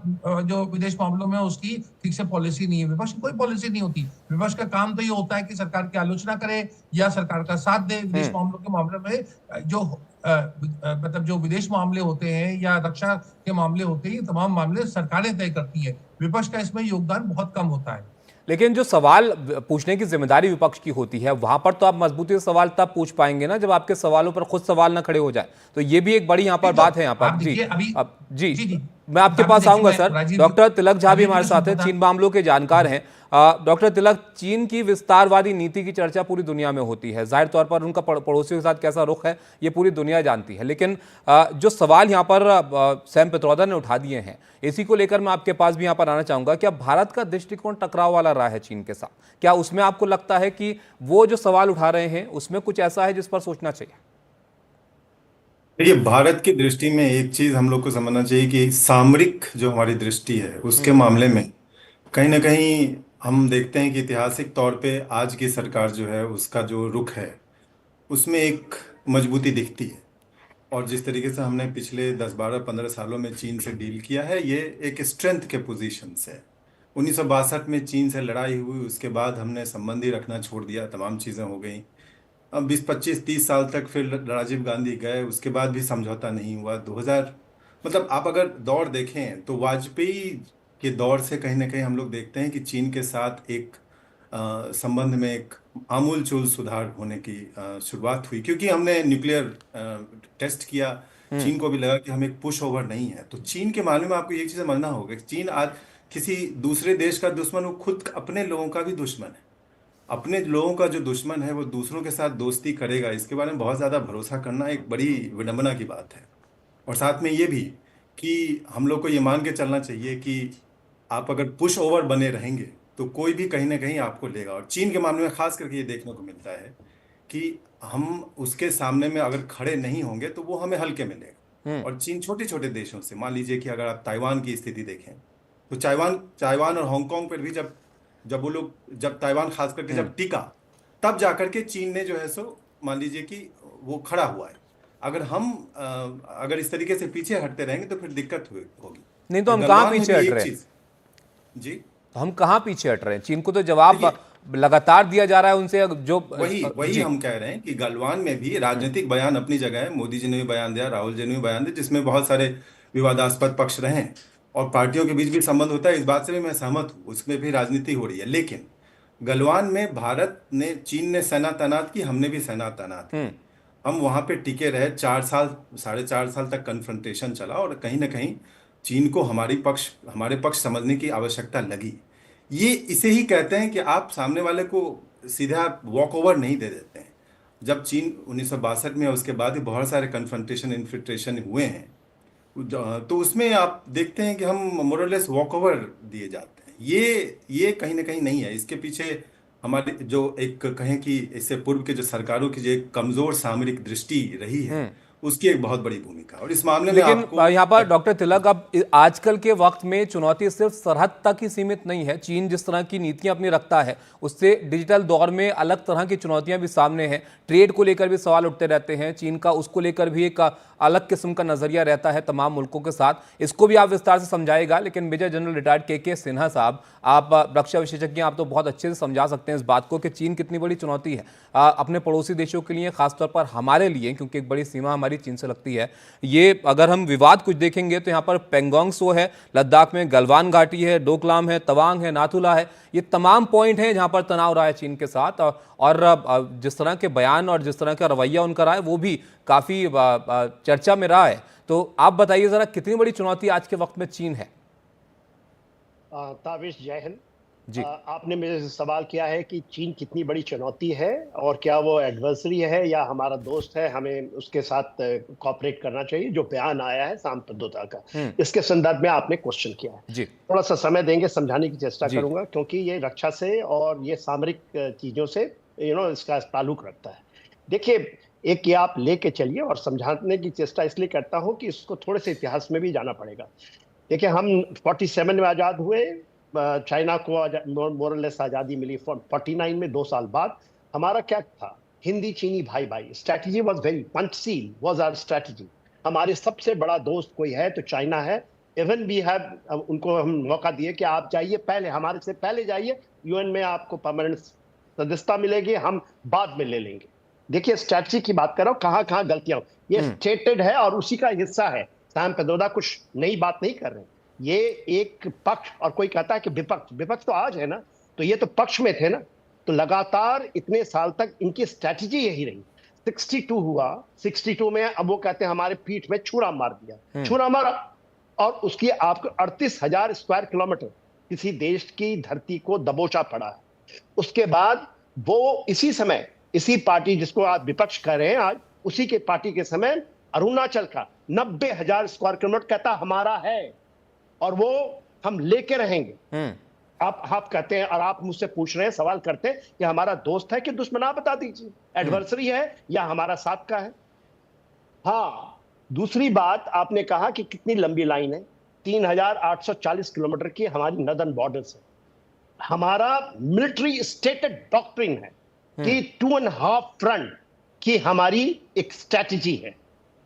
जो विदेश मामलों में उसकी ठीक से पॉलिसी नहीं है। विपक्ष की कोई पॉलिसी नहीं होती। विपक्ष का काम तो ये होता है कि सरकार की आलोचना करे या सरकार का साथ दे। विदेश मामलों के मामले में जो मतलब जो विदेश मामले होते हैं या रक्षा के मामले होते हैं, ये तमाम मामले सरकारें तय करती हैं। विपक्ष का इसमें योगदान बहुत कम होता है। लेकिन जो सवाल पूछने की जिम्मेदारी विपक्ष की होती है, वहां पर तो आप मजबूती से सवाल तब पूछ पाएंगे ना जब आपके सवालों पर खुद सवाल ना खड़े हो जाए। तो ये भी एक बड़ी यहाँ पर बात है। यहाँ पर जी मैं आपके पास आऊंगा सर। डॉक्टर तिलक झा भी हमारे साथ हैं, चीन मामलों के जानकार हैं। डॉक्टर तिलक, चीन की विस्तारवादी नीति की चर्चा पूरी दुनिया में होती है। जाहिर तौर पर उनका पड़ोसियों के साथ कैसा रुख है ये पूरी दुनिया जानती है। लेकिन जो सवाल यहाँ पर सैम पित्रोदा ने उठा दिए हैं, इसी को लेकर मैं आपके पास भी यहाँ पर आना चाहूंगा। क्या भारत का दृष्टिकोण टकराव वाला रहा है चीन के साथ? क्या उसमें आपको लगता है कि वो जो सवाल उठा रहे हैं उसमें कुछ ऐसा है जिस पर सोचना चाहिए? देखिए, भारत की दृष्टि में एक चीज हम लोग को समझना चाहिए कि सामरिक जो हमारी दृष्टि है उसके मामले में कहीं ना कहीं हम देखते हैं कि ऐतिहासिक तौर पे आज की सरकार जो है उसका जो रुख है उसमें एक मजबूती दिखती है। और जिस तरीके से हमने पिछले 10, 12, 15 सालों में चीन से डील किया है, ये एक स्ट्रेंथ के पोजीशन से। 1962 में चीन से लड़ाई हुई, उसके बाद हमने संबंध ही रखना छोड़ दिया, तमाम चीज़ें हो गई। अब 20, 25, 30 साल तक फिर राजीव गांधी गए, उसके बाद भी समझौता नहीं हुआ। 2000 मतलब आप अगर दौर देखें तो वाजपेयी के दौर से कहीं ना कहीं हम लोग देखते हैं कि चीन के साथ एक संबंध में एक आमूलचूल सुधार होने की शुरुआत हुई, क्योंकि हमने न्यूक्लियर टेस्ट किया। चीन को भी लगा कि हम एक पुश ओवर नहीं है। तो चीन के मामले में आपको एक चीज़ समझना होगा कि चीन आज किसी दूसरे देश का दुश्मन, वो खुद अपने लोगों का भी दुश्मन है। अपने लोगों का जो दुश्मन है वो दूसरों के साथ दोस्ती करेगा, इसके बारे में बहुत ज़्यादा भरोसा करना एक बड़ी विडंबना की बात है। और साथ में ये भी कि हम लोग को ये मान के चलना चाहिए कि आप अगर पुश ओवर बने रहेंगे तो कोई भी कहीं ना कहीं आपको लेगा। और चीन के मामले में खास करके ये देखने को मिलता है कि हम उसके सामने में अगर खड़े नहीं होंगे तो वो हमें हल्के में लेगा। और चीन छोटे छोटे देशों से, मान लीजिए कि अगर आप ताइवान की स्थिति देखें तो ताइवान और हांगकांग पर भी जब वो लोग, जब ताइवान खास करके जब टिका, तब जाकर के चीन ने जो है सो मान लीजिए कि वो खड़ा हुआ है। अगर इस तरीके से पीछे हटते रहेंगे तो फिर दिक्कत होगी। नहीं तो हम कहाँ पीछे हट रहे हैं जी? तो हम कहाँ पीछे हट रहे हैं? चीन को तो जवाब लगातार दिया जा रहा है उनसे। जो वही हम कह रहे हैं कि गलवान में भी राजनीतिक बयान अपनी जगह है। मोदी जी ने भी बयान दिया, राहुल जी ने भी बयान दिया, जिसमें बहुत सारे विवादास्पद पक्ष रहे हैं और पार्टियों के बीच भी संबंध होता है, इस बात से भी मैं सहमत हूँ, उसमें भी राजनीति हो रही है। लेकिन गलवान में चीन ने सेना तैनात की, हमने भी सेना तैनात की। हम वहां पे टिके रहे, 4 साल 4.5 साल तक कन्फ्रंटेशन चला और कहीं ना कहीं चीन को हमारे पक्ष समझने की आवश्यकता लगी। ये इसे ही कहते हैं कि आप सामने वाले को सीधा वॉक ओवर नहीं दे देते हैं। जब चीन 1962 में, उसके बाद ही बहुत सारे कन्फ्रंटेशन इन्फिल्ट्रेशन हुए हैं, तो उसमें आप देखते हैं कि हम मोरलेस वॉक ओवर दिए जाते हैं। ये कहीं ना कहीं नहीं है। इसके पीछे हमारे जो एक कहें कि इससे पूर्व के जो सरकारों की जो एक कमजोर सामरिक दृष्टि रही है, उसकी एक बहुत बड़ी भूमिका। और इस मामले में लेकिन यहाँ पर डॉक्टर तिलक, अब आजकल के वक्त में चुनौती सिर्फ सरहद तक ही सीमित नहीं है। चीन जिस तरह की नीतियां अपनी रखता है, उससे डिजिटल दौर में अलग तरह की चुनौतियां भी सामने हैं। ट्रेड को लेकर भी सवाल उठते रहते हैं। चीन का उसको लेकर भी एक अलग किस्म का नजरिया रहता है तमाम मुल्कों के साथ। इसको भी आप विस्तार से समझाएगा। लेकिन मेजर जनरल रिटायर्ड के सिन्हा साहब, आप रक्षा विशेषज्ञ, आप तो बहुत अच्छे से समझा सकते हैं इस बात को कि चीन कितनी बड़ी चुनौती है अपने पड़ोसी देशों के लिए, खासतौर पर हमारे लिए, क्योंकि एक बड़ी सीमा हमारी वाली चीन से लगती है। ये अगर हम विवाद कुछ देखेंगे तो यहाँ पर पेंगोंग सो है, लद्दाख में गलवान घाटी है, डोकलाम है, तवांग है, नाथुला है, ये तमाम पॉइंट हैं जहाँ पर तनाव रहा है चीन के साथ। और जिस तरह के बयान और जिस तरह का रवैया उनका रहा है वो भी काफ़ी चर्चा में रहा है। तो आप बताइए ज़रा, कितनी बड़ी चुनौती आज के वक्त में चीन है? ताबिश, जय हिंद जी। आपने मेरे से सवाल किया है कि चीन कितनी बड़ी चुनौती है और क्या वो एडवर्सरी है या हमारा दोस्त है, हमें उसके साथ कोऑपरेट करना चाहिए। जो बयान आया है सांप प्रदोता का, इसके संदर्भ में आपने क्वेश्चन किया है जी। थोड़ा सा समय देंगे, समझाने की चेष्टा करूंगा, क्योंकि ये रक्षा से और ये सामरिक चीजों से इसका ताल्लुक रखता है। देखिए, एक ये आप लेके चलिए और समझाने की चेष्टा इसलिए करता हूँ कि इसको थोड़े से इतिहास में भी जाना पड़ेगा। देखिए, हम 47 में आज़ाद हुए, चाइना को मोरलेस आज़ादी मिली 49 में, 2 साल बाद। हमारा क्या था? हिंदी चीनी भाई भाई, strategy was very Panchsheel, was our strategy. हमारे सबसे बड़ा दोस्त कोई है तो चाइना है। इवन वी हैव, उनको हम मौका दिए कि आप जाइए पहले, हमारे से पहले जाइए, यूएन में आपको परमानेंट सदस्यता मिलेगी, हम बाद में ले लेंगे। देखिए, स्ट्रैटेजी की बात कर रहा हूँ, कहाँ कहाँ गलतियां, ये स्टेटेड है और उसी का हिस्सा है। सैम पेत्रोदा कुछ नई बात नहीं कर रहे हैं। ये एक पक्ष, और कोई कहता है कि विपक्ष, विपक्ष तो आज है ना, तो ये तो पक्ष में थे ना। तो लगातार इतने साल तक इनकी स्ट्रैटेजी यही रही। 62 हुआ, 62 में अब वो कहते हैं हमारे पीठ में छुरा मार दिया, छुरा मारा, और उसकी आपको 38,000 स्क्वायर किलोमीटर किसी देश की धरती को दबोचा पड़ा है। उसके बाद वो इसी समय, इसी पार्टी जिसको आप विपक्ष कह रहे हैं आज, उसी के पार्टी के समय अरुणाचल का 90,000 स्क्वायर किलोमीटर कहता हमारा है और वो हम लेके रहेंगे। आप कहते हैं और आप मुझसे पूछ रहे हैं, सवाल करते हैं कि हमारा दोस्त है कि दुश्मन, आप बता दीजिए, एडवर्सरी है या हमारा साथ का है। हाँ, दूसरी बात आपने कहा कि कितनी लंबी लाइन है, 3,840 किलोमीटर की हमारी नदर्न बॉर्डर्स है। हमारा मिलिट्री स्टेटेड डॉक्ट्रिन है कि 2.5 फ्रंट की हमारी एक स्ट्रैटेजी है।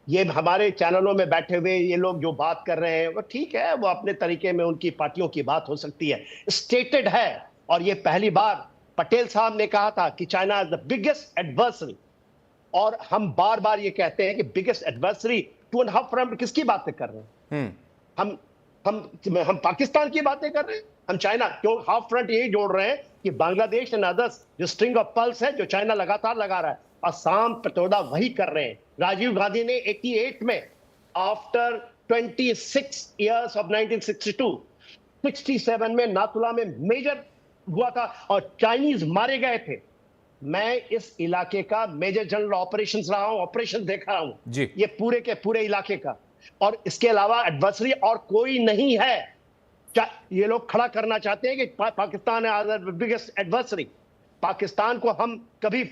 ये हमारे चैनलों में बैठे हुए ये लोग जो बात कर रहे हैं वो ठीक है, वो अपने तरीके में उनकी पार्टियों की बात हो सकती है, स्टेटेड है। और ये पहली बार पटेल साहब ने कहा था कि China is the biggest adversary, और हम बार बार ये कहते हैं कि बिगेस्ट एडवर्सरी 2.5 फ्रंट किसकी बातें कर रहे हैं? हम पाकिस्तान की बातें कर रहे हैं। हम चाइना क्यों हाफ फ्रंट यही जोड़ रहे हैं कि बांग्लादेश एंड अदर्स जो स्ट्रिंग ऑफ पल्स है, जो चाइना लगातार लगा रहा है, और सांप पेत्रोदा वही कर रहे हैं। राजीव गांधी ने 88 में, आफ्टर 26 इयर्स ऑफ 1962, 67 में नाथुला में मेजर हुआ था और चाइनीज मारे गए थे। मैं इस इलाके का मेजर जनरल ऑपरेशंस रहा हूं, ऑपरेशन देखा हूं जी। ये पूरे के पूरे इलाके का, और इसके अलावा एडवर्सरी और कोई नहीं है। ये लोग खड़ा करना चाहते हैं कि पाकिस्तान है बिगेस्ट एडवर्सरी। पाकिस्तान को हम कभी,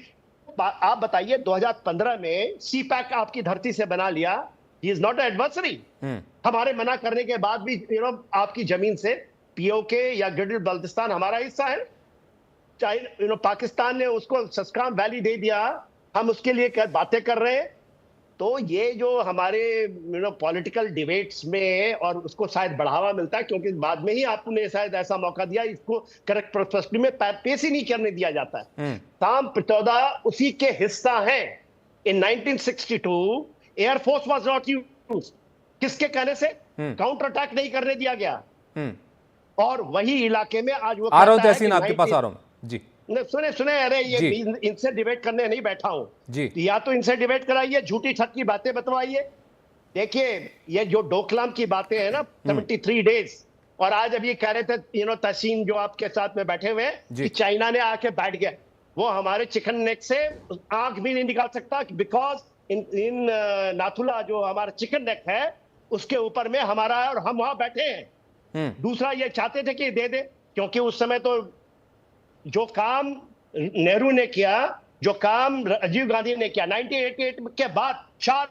आप बताइए, 2015 में सीपैक आपकी धरती से बना लिया, ही इज नॉट एडवर्सरी। हमारे मना करने के बाद भी आपकी जमीन से पीओके या गिलगित बल्तिस्तान हमारा हिस्सा है। चाहे पाकिस्तान ने उसको सस्काम वैली दे दिया, हम उसके लिए बातें कर रहे हैं। तो ये जो हमारे पॉलिटिकल डिबेट्स में, और उसको शायद बढ़ावा मिलता है क्योंकि बाद में ही आपने शायद ऐसा मौका दिया, इसको करेक्ट पर्सपेक्टिव में पेश ही नहीं करने दिया जाता है। सांप पेत्रोदा उसी के हिस्सा हैं। इन 1962 एयरफोर्स वाज नॉट यूज्ड, किसके कहने से? काउंटर अटैक नहीं करने दिया गया। और वही इलाके में आज वो आ रहा हूं तहसीन, आपके पास आ रहा हूं जी। सुने, अरे ये इनसे डिबेट करने नहीं बैठा हूं जी। या तो इनसे डिबेट कराइए, झूठी छत की बातें बतवाइए। देखिए, ये जो डोकलाम की बातें हैं ना, 73 डेज, और आज अब ये कह रहे थे तहसीन जो आपके साथ में बैठे हुए हैं कि चाइना ने आके बैठ गया, वो हमारे चिकन नेक से आंख भी नहीं निकाल सकता, बिकॉज इन नाथुला जो हमारा चिकन नेक है उसके ऊपर में हमारा है और हम वहां बैठे हैं। दूसरा, ये चाहते थे कि दे दे, क्योंकि उस समय तो जो काम नेहरू ने किया, जो काम राजीव गांधी ने किया, 1988 के बाद 4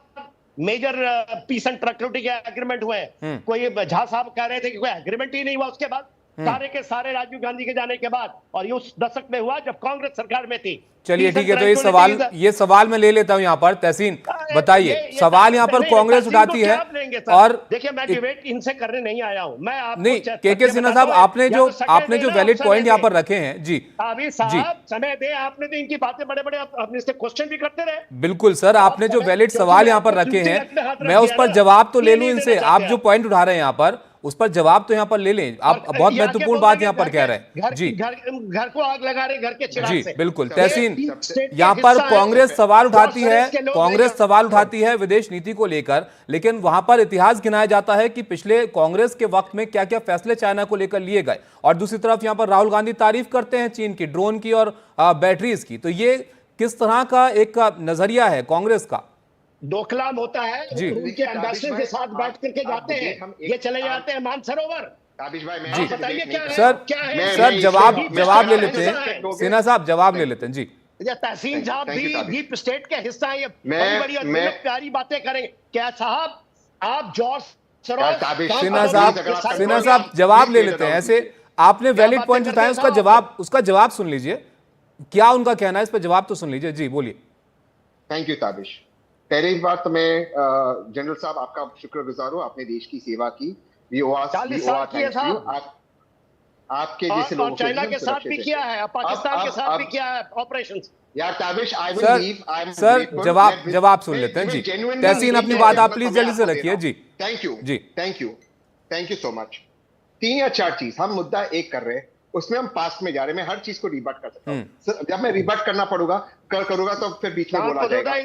मेजर पीस एंड ट्रैक्टिविटी के एग्रीमेंट हुए। कोई झा साहब कह रहे थे कि कोई एग्रीमेंट ही नहीं हुआ उसके बाद, सारे के सारे राजीव गांधी के जाने के बाद, और ये उस दशक में हुआ जब कांग्रेस सरकार में थी। चलिए ठीक है, तो ये सवाल मैं ले लेता हूं यहां पर तहसीन। बताइए, सवाल यहाँ पर कांग्रेस उठाती है और देखिए मैं डिबेट इनसे करने नहीं आया हूं, मैं आपको नहीं के सिन्हा साहब, आपने जो वैलिड पॉइंट यहाँ पर रखे हैं जी अभी साहब समय दे, आपने तो इनकी बातें बड़े बड़े अपने से क्वेश्चन भी करते रहे। बिल्कुल सर, आपने जो वैलिड सवाल यहाँ पर रखे हैं, मैं उस पर जवाब तो ले लूं इनसे। आप जो पॉइंट उठा रहे हैं यहाँ पर, उस पर जवाब तो यहाँ पर ले लें। आप बहुत महत्वपूर्ण बात यहाँ पर कह रहे हैं जी। घर को आग लगा रहे, घर के चिराग जी से। बिल्कुल तहसीन, यहाँ पर कांग्रेस सवाल उठाती है, कांग्रेस सवाल उठाती है विदेश नीति को लेकर, लेकिन वहां पर इतिहास गिनाया जाता है कि पिछले कांग्रेस के वक्त में क्या क्या फैसले चाइना को लेकर लिए गए। और दूसरी तरफ यहाँ पर राहुल गांधी तारीफ करते हैं चीन की ड्रोन की और बैटरीज की। तो ये किस तरह का एक नजरिया है कांग्रेस का? डोकलाम होता है जी। उनके एम्बेसडर के साथ बैठ करके जाते हैं, ये चले जाते हैं मानसरोवर। ताबिश भाई, मैं जी बताइए क्या है? सर, क्या है? सर जवाब ले लेते हैं, सिन्हा साहब जवाब ले लेते हैं जी। तहसीन साहब भी डीप स्टेट के हिस्सा है, ये मैं प्यारी बातें करेंगे क्या साहब? आप जॉर्ज सोरोस, सिन्हा साहब जवाब ले लेते हैं। ऐसे आपने वैलिड पॉइंट उठाए, उसका जवाब सुन लीजिए, क्या उनका कहना है इस पर जवाब तो सुन लीजिए जी, बोलिए। Thank you Tabish. पहली बार तो मैं जनरल साहब आपका शुक्रगुजार हूँ, आपने देश की सेवा की। आपके जैसे लोगों को चाइना के साथ भी किया है, पाकिस्तान के साथ भी किया है ऑपरेशन। यार ताबिश, सर जवाब सुन लेते हैं जी। तहसीन अपनी बात आप प्लीज जल्दी से रखिए जी। थैंक यू जी, थैंक यू सो मच। 3 या 4 चीज हम मुद्दा एक कर रहे हैं, उसमें हम पास में जा रहे हैं। मैं हर चीज को रिबट कर सकता हूँ, जब मैं रिबट करना करूंगा तो फिर बीच में बोला जाएगा।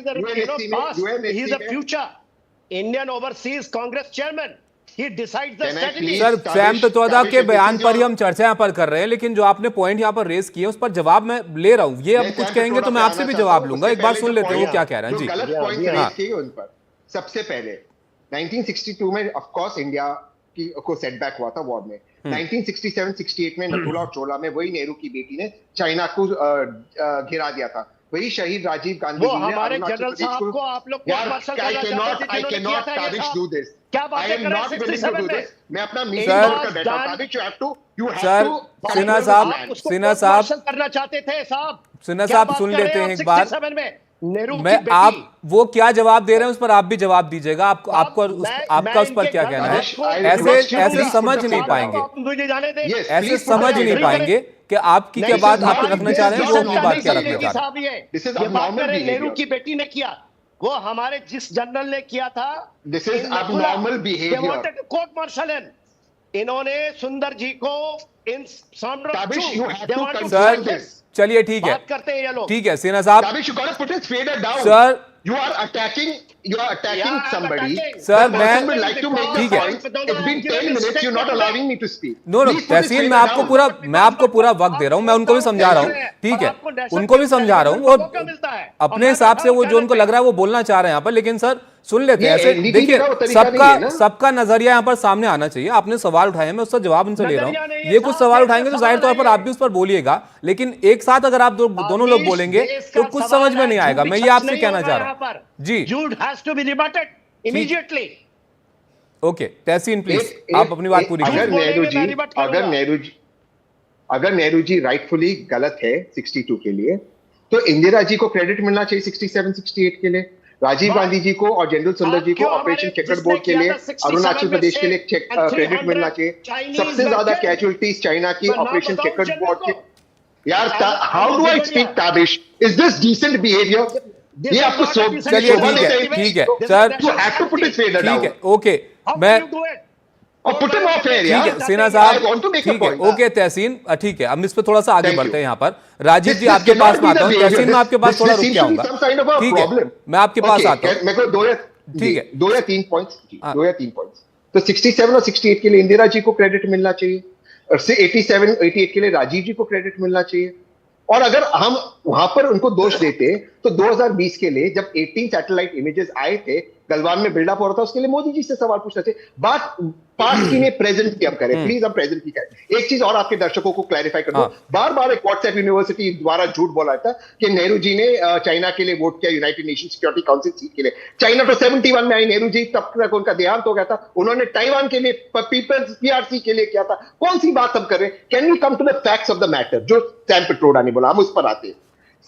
Indian overseas Congress chairman, he decides the strategy। Sir Sam Pitroda के बयान पर ही हम चर्चा यहाँ पर कर रहे हैं, लेकिन जो आपने पॉइंट यहाँ पर रेस किए उस पर जवाब मैं ले रहा हूँ। ये अब कुछ कहेंगे तो मैं आपसे भी जवाब लूंगा, एक बार सुन लेते हैं वो क्या कह रहे हैं जी। गलत पॉइंट रेस किए उन पर। सबसे पहले 1962 में ऑफ कोर्स इंडिया को सेटबैक हुआ था वॉर में। 1967-68 में नथुला और चोला में वही नेहरू की बेटी ने चाइना को घिरा दिया था। वही शहीद राजीव गांधी जी ने हमारे जनरल साहब को आप लोग I cannot Tabish do this। क्या बात I am not willing to do this। मैं अपना मीटिंग कर बैठा हूं। Tabish you have to Sinha साहब करना चाहते थे साहब। सिन्हा साहब सुन लेते हैं एक बार। 67 में नेहरू मैं आप वो क्या जवाब दे रहे हैं उस पर आप भी जवाब दीजिएगा। आपका उस पर क्या कहना है? ऐसे समझ नहीं पाएंगे, ऐसे समझ नहीं पाएंगे कि आपकी क्या बात आप रखना चाह रहे हैं, वो अपनी बात क्या रखना चाह रहे हैं। नेहरू की बेटी ने किया, वो हमारे जिस जनरल ने किया था। This is abnormal behavior। Court martial इन्होंने सुंदर जी को इन सर चलिए ठीक है, करते हैं ये लोग। ठीक है सिन्हा साहब। Sir you are attacking somebody। Sir मैं like to make the point। It's been 10 minutes, you're not allowing me to speak। No Tehseen, मैं आपको पूरा वक्त दे रहा हूं, मैं उनको भी समझा रहा हूं, ठीक है, उनको भी समझा रहा हूं। वो अपने हिसाब से वो जो उनको लग रहा है वो बोलना चाह रहे हैं यहाँ पर, लेकिन सर सुन लेते हैं। ऐसे देखिए, सबका नजरिया यहाँ पर सामने आना चाहिए। आपने सवाल उठाए हैं, मैं उसका जवाब उनसे ले रहा हूँ। ये कुछ सवाल उठाएंगे तो जाहिर तौर पर आप भी उस पर बोलिएगा, लेकिन एक साथ अगर आप दोनों लोग बोलेंगे तो कुछ समझ में नहीं आएगा। मैं ये आपसे कहना चाह रहा हूँ जी। ओके तहसीन प्लीज आप अपनी बात पूरी कीजिए। अगर नेहरू जी राइटफुली गलत है 62 के लिए, तो इंदिरा जी को क्रेडिट मिलना चाहिए 67-68 के लिए, राजीव गांधी जी को और जनरल सुंदर जी को ऑपरेशन चेकर्ड बोर्ड के लिए, अरुणाचल प्रदेश के लिए क्रेडिट मिलना चाहिए। सबसे ज्यादा कैजुअलिटीज चाइना की ऑपरेशन चेकर्ड बोर्ड के। यार how do I speak Tabish? Is this decent behaviour? ये आपको चलिए ठीक है सर, ठीक है ओके, मैं ठीक है सिन्हा साहब, ठीक है ओके तहसीन, ठीक है। हम इस पे थोड़ा सा आगे बढ़ते हैं यहाँ पर। राजीव जी आपके पास में आता हूँ, तहसीन मैं आपके पास थोड़ा रुक के आऊंगा, ठीक है, मैं आपके पास आता हूँ, ठीक है। 2 या 3 पॉइंट्स। तो 67 और 68 के लिए इंदिरा जी को क्रेडिट मिलना चाहिए, और 87-88 के लिए राजीव जी को क्रेडिट मिलना चाहिए। और अगर हम वहां पर उनको दोष देते तो 2020 के लिए जब 18 सैटेलाइट इमेजेस आए थे, गलवान में बिल्डअप हो रहा था, उसके लिए मोदी जी से सवाल पूछना चाहिए। बात पास्ट की ने प्रेजेंट की हम करें, प्लीज हम प्रेजेंट की करें। एक चीज और आपके दर्शकों को क्लैरिफाई कर दो, बार बार एक व्हाट्सएप यूनिवर्सिटी द्वारा झूठ बोला था कि नेहरू जी ने चाइना के लिए वोट किया United nation security council seat के लिए। चाइना तो 71 में आई, नेहरू जी तब तक उनका देहांत हो गया था। उन्होंने ताइवान के लिए पीपल्स पीआरसी के लिए किया था। कौन सी बात हम कर रहे हैं? Can you come to the facts of the matter? जो सैम पिट्रोडा ने बोला, हम उस पर आते हैं।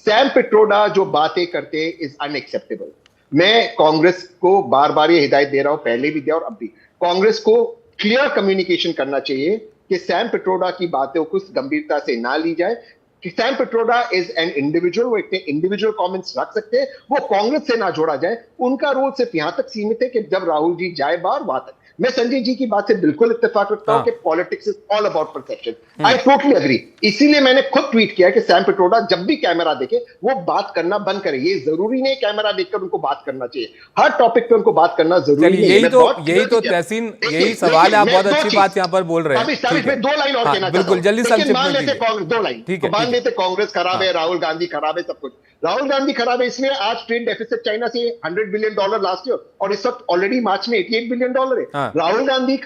सैम पिट्रोडा जो बातें करते इज अनएक्सेप्टेबल। मैं कांग्रेस को बार बार ये हिदायत दे रहा हूं, पहले भी दिया और अब भी, कांग्रेस को क्लियर कम्युनिकेशन करना चाहिए कि सैम पिट्रोडा की बातों को गंभीरता से ना ली जाए। कि Sam Pitroda is an individual, वो इतने इंडिविजुअल कमेंट्स रख सकते हैं, वो कांग्रेस से ना जोड़ा जाए। उनका रोल सिर्फ यहां तक सीमित है कि जब राहुल जी जाए बाहर वहां तक। मैं संजय जी की बात से बिल्कुल इत्तेफाक रखता हूं कि politics is all about perception. I totally agree. इसीलिए मैंने खुद ट्वीट किया कि सैम पिट्रोडा जब भी कैमरा देखे वो बात करना बंद करे। ये जरूरी नहीं कैमरा देखकर उनको बात करना चाहिए, हर टॉपिक पे उनको बात करना जरूरी नहीं। यही तो तहसीन, यही सवाल है। आप बहुत अच्छी बात यहाँ पर बोल रहे हैं। मैं 2 लाइन और कहना बिल्कुल जल्दी मान लेते कांग्रेस, 2 लाइन मान लेते कांग्रेस खराब है, राहुल गांधी खराब है, सब कुछ। राहुल गांधी खराब है इसलिए आज ट्रेड डेफिसिट चाइना से $100 बिलियन लास्ट ईयर, और इस वक्त ऑलरेडी मार्च में $88 बिलियन है। राहुल गांधी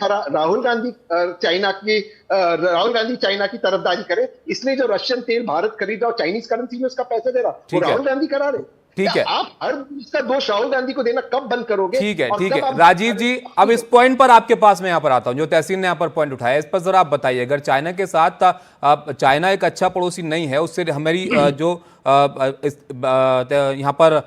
चाइना की तरफदारी करे, इसलिए जो रशियन तेल भारत खरीद रहा, चाइनीज करेंसी में उसका पैसा दे रहा, वो राहुल गांधी करा रहे। ठीक है, आप हर इसका दोष राहुल गांधी को देना कब बंद करोगे? ठीक है राजीव जी, अब इस पॉइंट पर आपके पास मैं यहाँ पर आता हूँ, जो तहसीन ने यहाँ पर पॉइंट उठाया, इस पर जरा आप बताइए। अगर चाइना के साथ चाइना एक अच्छा पड़ोसी नहीं है, उससे हमारी जो यहाँ पर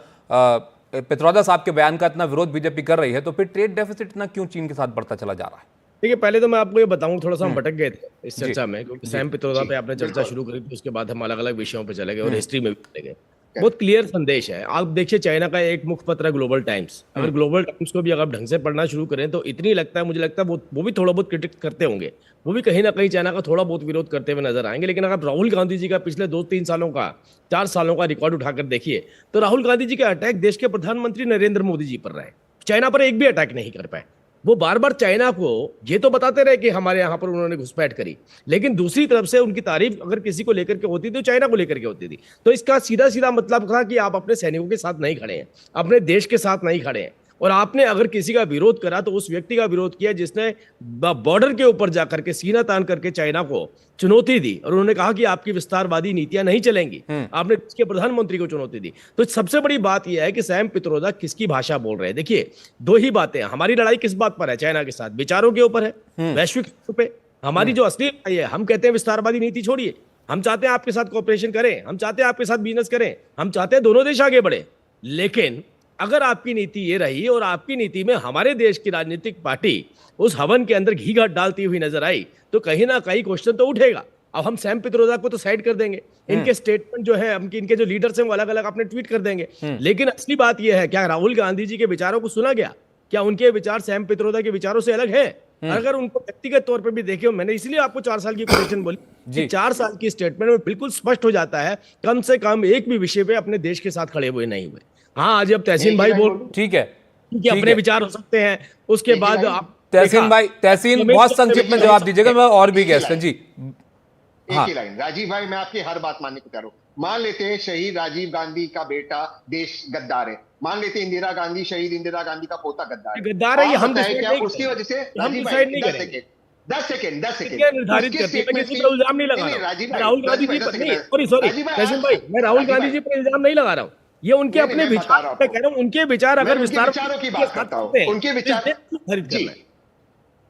पित्रोदा साहब के बयान का इतना विरोध बीजेपी कर रही है, तो फिर ट्रेड डेफिसिट इतना क्यों चीन के साथ बढ़ता चला जा रहा है? देखिए, पहले तो मैं आपको ये बताऊं, थोड़ा सा हम भटक गए थे इस चर्चा में, क्योंकि सैम पित्रोदा पे आपने चर्चा शुरू करी थी, उसके बाद हम अलग अलग विषयों पे चले गए और हिस्ट्री में भी चले गए। बहुत क्लियर संदेश है। आप देखिए, चाइना का एक मुखपत्र है ग्लोबल टाइम्स। अगर ग्लोबल टाइम्स को भी अगर ढंग से पढ़ना शुरू करें तो मुझे लगता है वो भी थोड़ा बहुत क्रिटिक करते होंगे, वो भी कहीं ना कहीं चाइना का थोड़ा बहुत विरोध करते हुए नजर आएंगे। लेकिन अगर राहुल गांधी जी का पिछले 2-3 सालों का, 4 सालों का रिकॉर्ड उठाकर देखिए, तो राहुल गांधी जी के अटैक देश के प्रधानमंत्री नरेंद्र मोदी जी पर रहे, चाइना पर एक भी अटैक नहीं कर पाए। वो बार बार चाइना को ये तो बताते रहे कि हमारे यहाँ पर उन्होंने घुसपैठ करी, लेकिन दूसरी तरफ से उनकी तारीफ अगर किसी को लेकर के होती थी तो चाइना को लेकर के होती थी। तो इसका सीधा सीधा मतलब था कि आप अपने सैनिकों के साथ नहीं खड़े हैं, अपने देश के साथ नहीं खड़े हैं। और आपने अगर किसी का विरोध करा तो उस व्यक्ति का विरोध किया जिसने बॉर्डर के ऊपर जाकर के सीना तान करके चाइना को चुनौती दी, और उन्होंने कहा कि आपकी विस्तारवादी नीतियां नहीं चलेंगी। आपने इसके प्रधानमंत्री को चुनौती दी। तो सबसे बड़ी बात यह है कि सैम पित्रोदा किसकी भाषा बोल रहे हैं। देखिए, 2 ही बातें। हमारी लड़ाई किस बात पर है चाइना के साथ? विचारों के ऊपर है, वैश्विक स्तर पे। हमारी जो असली लड़ाई है, हम कहते हैं विस्तारवादी नीति छोड़िए, हम चाहते हैं आपके साथ कोऑपरेशन करें, हम चाहते हैं आपके साथ बिजनेस करें, हम चाहते हैं दोनों देश आगे बढ़े। लेकिन अगर आपकी नीति ये रही और आपकी नीति में हमारे देश की राजनीतिक पार्टी उस हवन के अंदर घी घाट डालती हुई नजर आई, तो कहीं ना कहीं क्वेश्चन तो उठेगा। अब हम सैम पित्रोदा को तो साइड कर देंगे, इनके स्टेटमेंट जो है, इनके जो लीडर्स हैं वो अलग अलग अपने ट्वीट कर देंगे, लेकिन असली बात यह है, क्या राहुल गांधी जी के विचारों को सुना गया? क्या उनके विचार सैम पित्रोदा के विचारों से अलग है? अगर उनको व्यक्तिगत तौर पर भी देखे, मैंने इसलिए आपको 4 साल की क्वेश्चन बोली कि 4 साल की स्टेटमेंट में बिल्कुल स्पष्ट हो जाता है कम से कम एक भी विषय पे अपने देश के साथ खड़े हुए नहीं हुए। हाँ, आज अब तहसीन भाई बोल, ठीक है, कि अपने विचार हो सकते हैं, उसके बाद आप तहसीन बहुत संक्षिप्त में जवाब दीजिएगा, मैं और भी गेस्ट हैं जी। एक ही लाइन। राजीव भाई, मैं आपकी हर बात मानने को तैयार हूं। मान लेते हैं शहीद राजीव गांधी का बेटा देश गद्दार है, मान लेते हैं इंदिरा गांधी, शहीद इंदिरा गांधी का पोता गद्दार है। हम क्या उसकी वजह से? राजीव भाई 10 सेकेंड निर्धारित करते हैं, मैं किसी पर इल्जाम नहीं लगा रहा हूं। राहुल गांधी जी पर नहीं, सॉरी तहसीन भाई, मैं राहुल गांधी जी पर इल्जाम नहीं लगा रहा हूं। ये उनके अपने विचार, मैं कह रहा हूं उनके विचार अगर विचारों की बात करता हूं, उनके विचार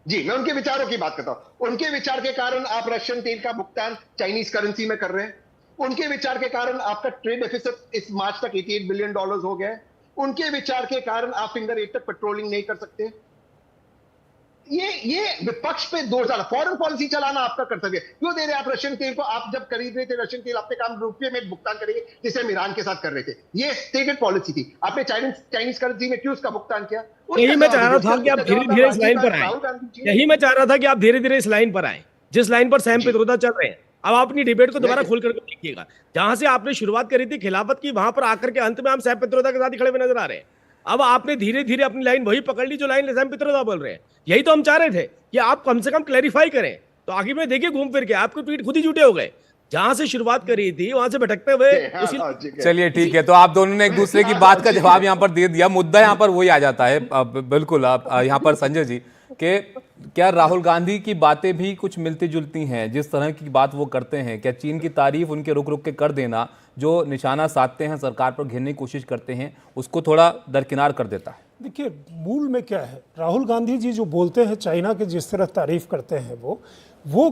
जी मैं उनके विचारों की बात करता हूं। उनके विचार के कारण आप रशियन तेल का भुगतान चाइनीज करेंसी में कर रहे हैं। उनके विचार के कारण आपका ट्रेड डेफिसिट इस मार्च तक $88 बिलियन हो गया है। उनके विचार के कारण आप फिंगर 8 तक पेट्रोलिंग नहीं कर सकते। ये विपक्ष पे दोष डाला। फॉरेन पॉलिसी चलाना आपका कर्तव्य है। क्यों दे रहे आप रशियन तेल को? आप जब खरीद रहे थे रशियन तेल, आपने काम रुपये में भुगतान करेंगे, जिसे हम ईरान के साथ कर रहे थे। ये स्टेटेड पॉलिसी थी। आपने चाइनीज करेंसी में क्यों उसका भुगतान किया? यही मैं चाह रहा था कि आप धीरे-धीरे इस लाइन पर आए। यही मैं चाह रहा था कि आप धीरे-धीरे इस लाइन पर आए, जिस लाइन पर सैम पित्रोदा चल रहे हैं। अब आप अपनी डिबेट को दोबारा खोल करके देखिएगा। जहां से आपने शुरुआत करी थी खिलाफत की, वहां पर आकर के अंत में हम सैम पित्रोदा के साथ ही खड़े हुए नजर आ रहे हैं। अब आपने धीरे धीरे अपनी लाइन वही पकड़ ली जो लाइन सैम पित्रोदा बोल रहे हैं। यही तो हम चाह रहे थे कि आप कम से कम क्लैरिफाई करें। तो आखिर में देखिए, घूम फिर के आपके ट्वीट खुद ही झूठे हो गए। जहां से शुरुआत करी थी वहां से भटकते हुए चलिए ठीक है, तो आप दोनों ने एक दूसरे की बात का जवाब यहाँ पर दे दिया। मुद्दा यहाँ पर वही आ जाता है। बिल्कुल आप यहाँ पर संजय जी कि क्या राहुल गांधी की बातें भी कुछ मिलती जुलती हैं, जिस तरह की बात वो करते हैं? क्या चीन की तारीफ उनके रुक रुक के कर देना, जो निशाना साधते हैं, सरकार पर घेरने की कोशिश करते हैं, उसको थोड़ा दरकिनार कर देता है? देखिए, मूल में क्या है, राहुल गांधी जी जो बोलते हैं, चाइना के जिस तरह तारीफ करते हैं, वो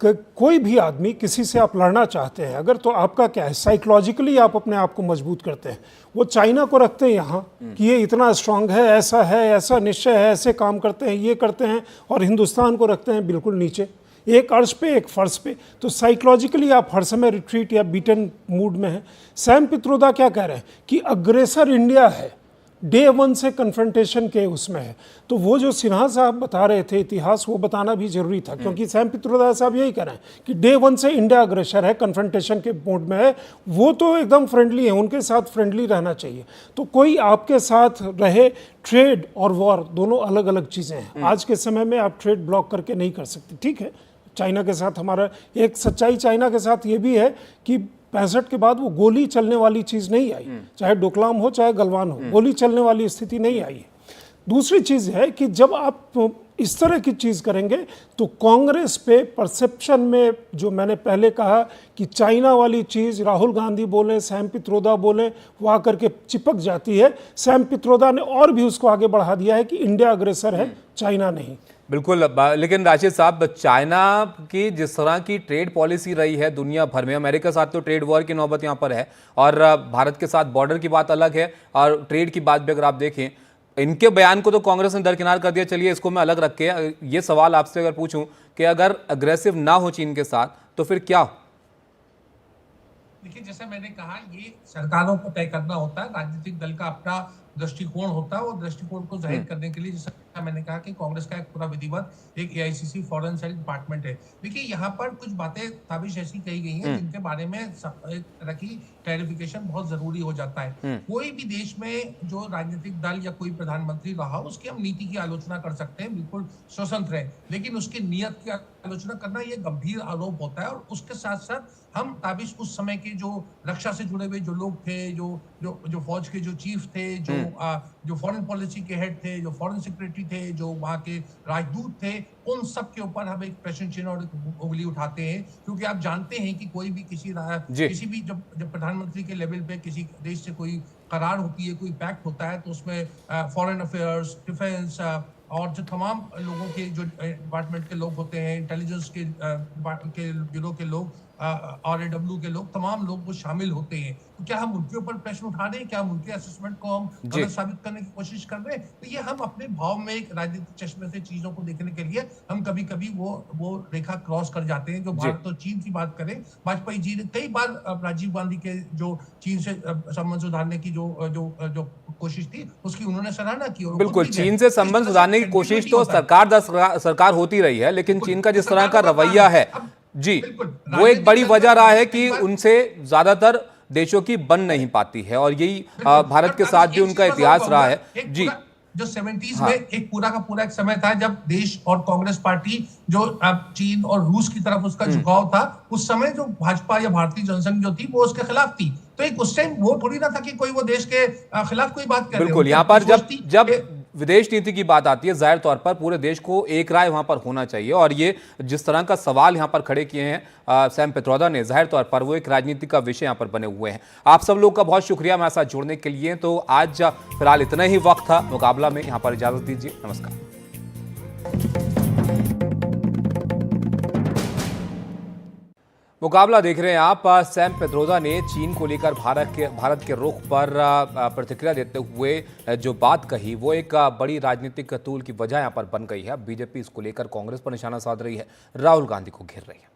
कोई भी आदमी किसी से आप लड़ना चाहते हैं अगर, तो आपका क्या है, साइकोलॉजिकली आप अपने आप को मजबूत करते हैं। वो चाइना को रखते हैं यहाँ कि ये इतना स्ट्रांग है, ऐसा निश्चय है, ऐसे काम करते हैं, ये करते हैं, और हिंदुस्तान को रखते हैं बिल्कुल नीचे, एक अर्श पे एक फर्श पे। तो साइकोलॉजिकली आप हर समय रिट्रीट या बीटन मूड में हैं। सैम पित्रोदा क्या कह रहे हैं कि अग्रेसर इंडिया है, डे वन से कन्फ्रंटेशन के उसमें है। तो वो जो सिन्हा साहब बता रहे थे इतिहास, वो बताना भी जरूरी था, क्योंकि सैम पित्रोदा साहब यही कह रहे हैं कि डे वन से इंडिया अग्रेसर है, कन्फ्रंटेशन के मोड में है। वो तो एकदम फ्रेंडली है, उनके साथ फ्रेंडली रहना चाहिए। तो कोई आपके साथ रहे, ट्रेड और वॉर दोनों अलग अलग चीज़ें हैं। आज के समय में आप ट्रेड ब्लॉक करके नहीं कर सकते। ठीक है, चाइना के साथ हमारा एक सच्चाई चाइना के साथ ये भी है कि 65 के बाद वो गोली चलने वाली चीज़ नहीं आई, चाहे डोकलाम हो चाहे गलवान हो, गोली चलने वाली स्थिति नहीं आई है। दूसरी चीज़ है कि जब आप इस तरह की चीज़ करेंगे तो कांग्रेस पे परसेप्शन में, जो मैंने पहले कहा कि चाइना वाली चीज़ राहुल गांधी बोले, सैम पित्रोदा बोले, वो आकर के चिपक जाती है। सैम पित्रोदा ने और भी उसको आगे बढ़ा दिया है कि इंडिया अग्रेसर है, चाइना नहीं। बिल्कुल, लेकिन राशिद साहब, चाइना की जिस तरह की ट्रेड पॉलिसी रही है दुनिया भर में, अमेरिका के साथ तो ट्रेड वॉर की नौबत यहाँ पर है, और भारत के साथ बॉर्डर की बात अलग है, और ट्रेड की बात भी अगर आप देखें, इनके बयान को तो कांग्रेस ने दरकिनार कर दिया। चलिए इसको मैं अलग रख के ये सवाल आपसे अगर पूछूं कि अगर अग्रेसिव ना हो चीन के साथ तो फिर क्या? देखिए, जैसा मैंने कहा, ये सरकारों को तय करना होता है, राजनीतिक दल का अपना दृष्टिकोण होता है, और दृष्टिकोण को जाहिर करने के लिए जैसा मैंने कहा कि कांग्रेस का एक पूरा विधिवत एक एआईसीसी फॉरेन सेल डिपार्टमेंट है। देखिए, यहाँ पर कुछ बातें ताबिश ऐसी कही गई हैं जिनके बारे में एक तरह की क्लैरिफिकेशन बहुत जरूरी हो जाता है। कोई भी देश में जो राजनीतिक दल या कोई प्रधानमंत्री रहा, उसकी हम नीति की आलोचना कर सकते हैं, बिल्कुल स्वतंत्र है, लेकिन उसकी नीयत की आलोचना करना ये गंभीर आरोप होता है। और उसके साथ साथ हम ताबिश उस समय के जो रक्षा से जुड़े हुए जो लोग थे, जो फौज के जो चीफ थे, जो फॉरेन पॉलिसी के हेड थे, जो फॉरेन सेक्रेटरी थे, जो वहाँ के राजदूत थे, उन सब के ऊपर हम एक प्रश्न चिन्ह और उंगली उठाते हैं। क्योंकि आप जानते हैं कि कोई भी किसी भी जब प्रधानमंत्री के लेवल पे किसी देश से कोई करार होती है, कोई पैक्ट होता है, तो उसमें फॉरेन अफेयर्स, डिफेंस और जो तमाम लोगों के जो डिपार्टमेंट के लोग होते हैं, इंटेलिजेंस के ब्यूरो के लोग, RAW के लोग, तमाम लोग वो शामिल होते हैं। तो क्या हम उनके ऊपर प्रश्न उठा रहे हैं? क्या हम उनके असेसमेंट को हम गलत साबित करने की कोशिश कर रहे हैं? तो ये हम अपने भाव में एक राजनीतिक चश्मे से चीजों को देखने के लिए हम कभी कभी वो रेखा क्रॉस कर जाते हैं। जो भारत और चीन की बात करें, वाजपेयी जी ने कई बार राजीव गांधी के जो चीन से संबंध सुधारने की जो कोशिश थी, उसकी उन्होंने सराहना की। बिल्कुल, चीन से संबंध सुधारने की कोशिश तो सरकार होती रही है, लेकिन चीन का जिस तरह का रवैया है जी, वो एक बड़ी वजह रहा है कि उनसे ज्यादातर देशों की बन नहीं पाती है, और यही भारत के साथ भी उनका इतिहास रहा है जी। जो 70s में एक पूरा का पूरा एक समय था जब देश और कांग्रेस पार्टी जो चीन और रूस की तरफ उसका झुकाव था, उस समय जो भाजपा या भारतीय जनसंघ जो थी वो उसके खिलाफ थी। तो एक उस टाइम वो थोड़ी ना था कि कोई वो देश के खिलाफ कोई बात कर रहे हो। बिल्कुल, यहाँ पर जब विदेश नीति की बात आती है, जाहिर तौर पर पूरे देश को एक राय वहां पर होना चाहिए, और ये जिस तरह का सवाल यहाँ पर खड़े किए हैं सैम पित्रोदा ने, जाहिर तौर पर वो एक राजनीति का विषय यहाँ पर बने हुए हैं। आप सब लोग का बहुत शुक्रिया हमारे साथ जुड़ने के लिए। तो आज फिलहाल इतना ही वक्त था मुकाबला में, यहाँ पर इजाजत दीजिए, नमस्कार। मुकाबला देख रहे हैं आप। सैम पित्रोदा ने चीन को लेकर भारत के रुख पर प्रतिक्रिया देते हुए जो बात कही, वो एक बड़ी राजनीतिक तूल की वजह यहां पर बन गई है। बीजेपी इसको लेकर कांग्रेस पर निशाना साध रही है, राहुल गांधी को घेर रही है।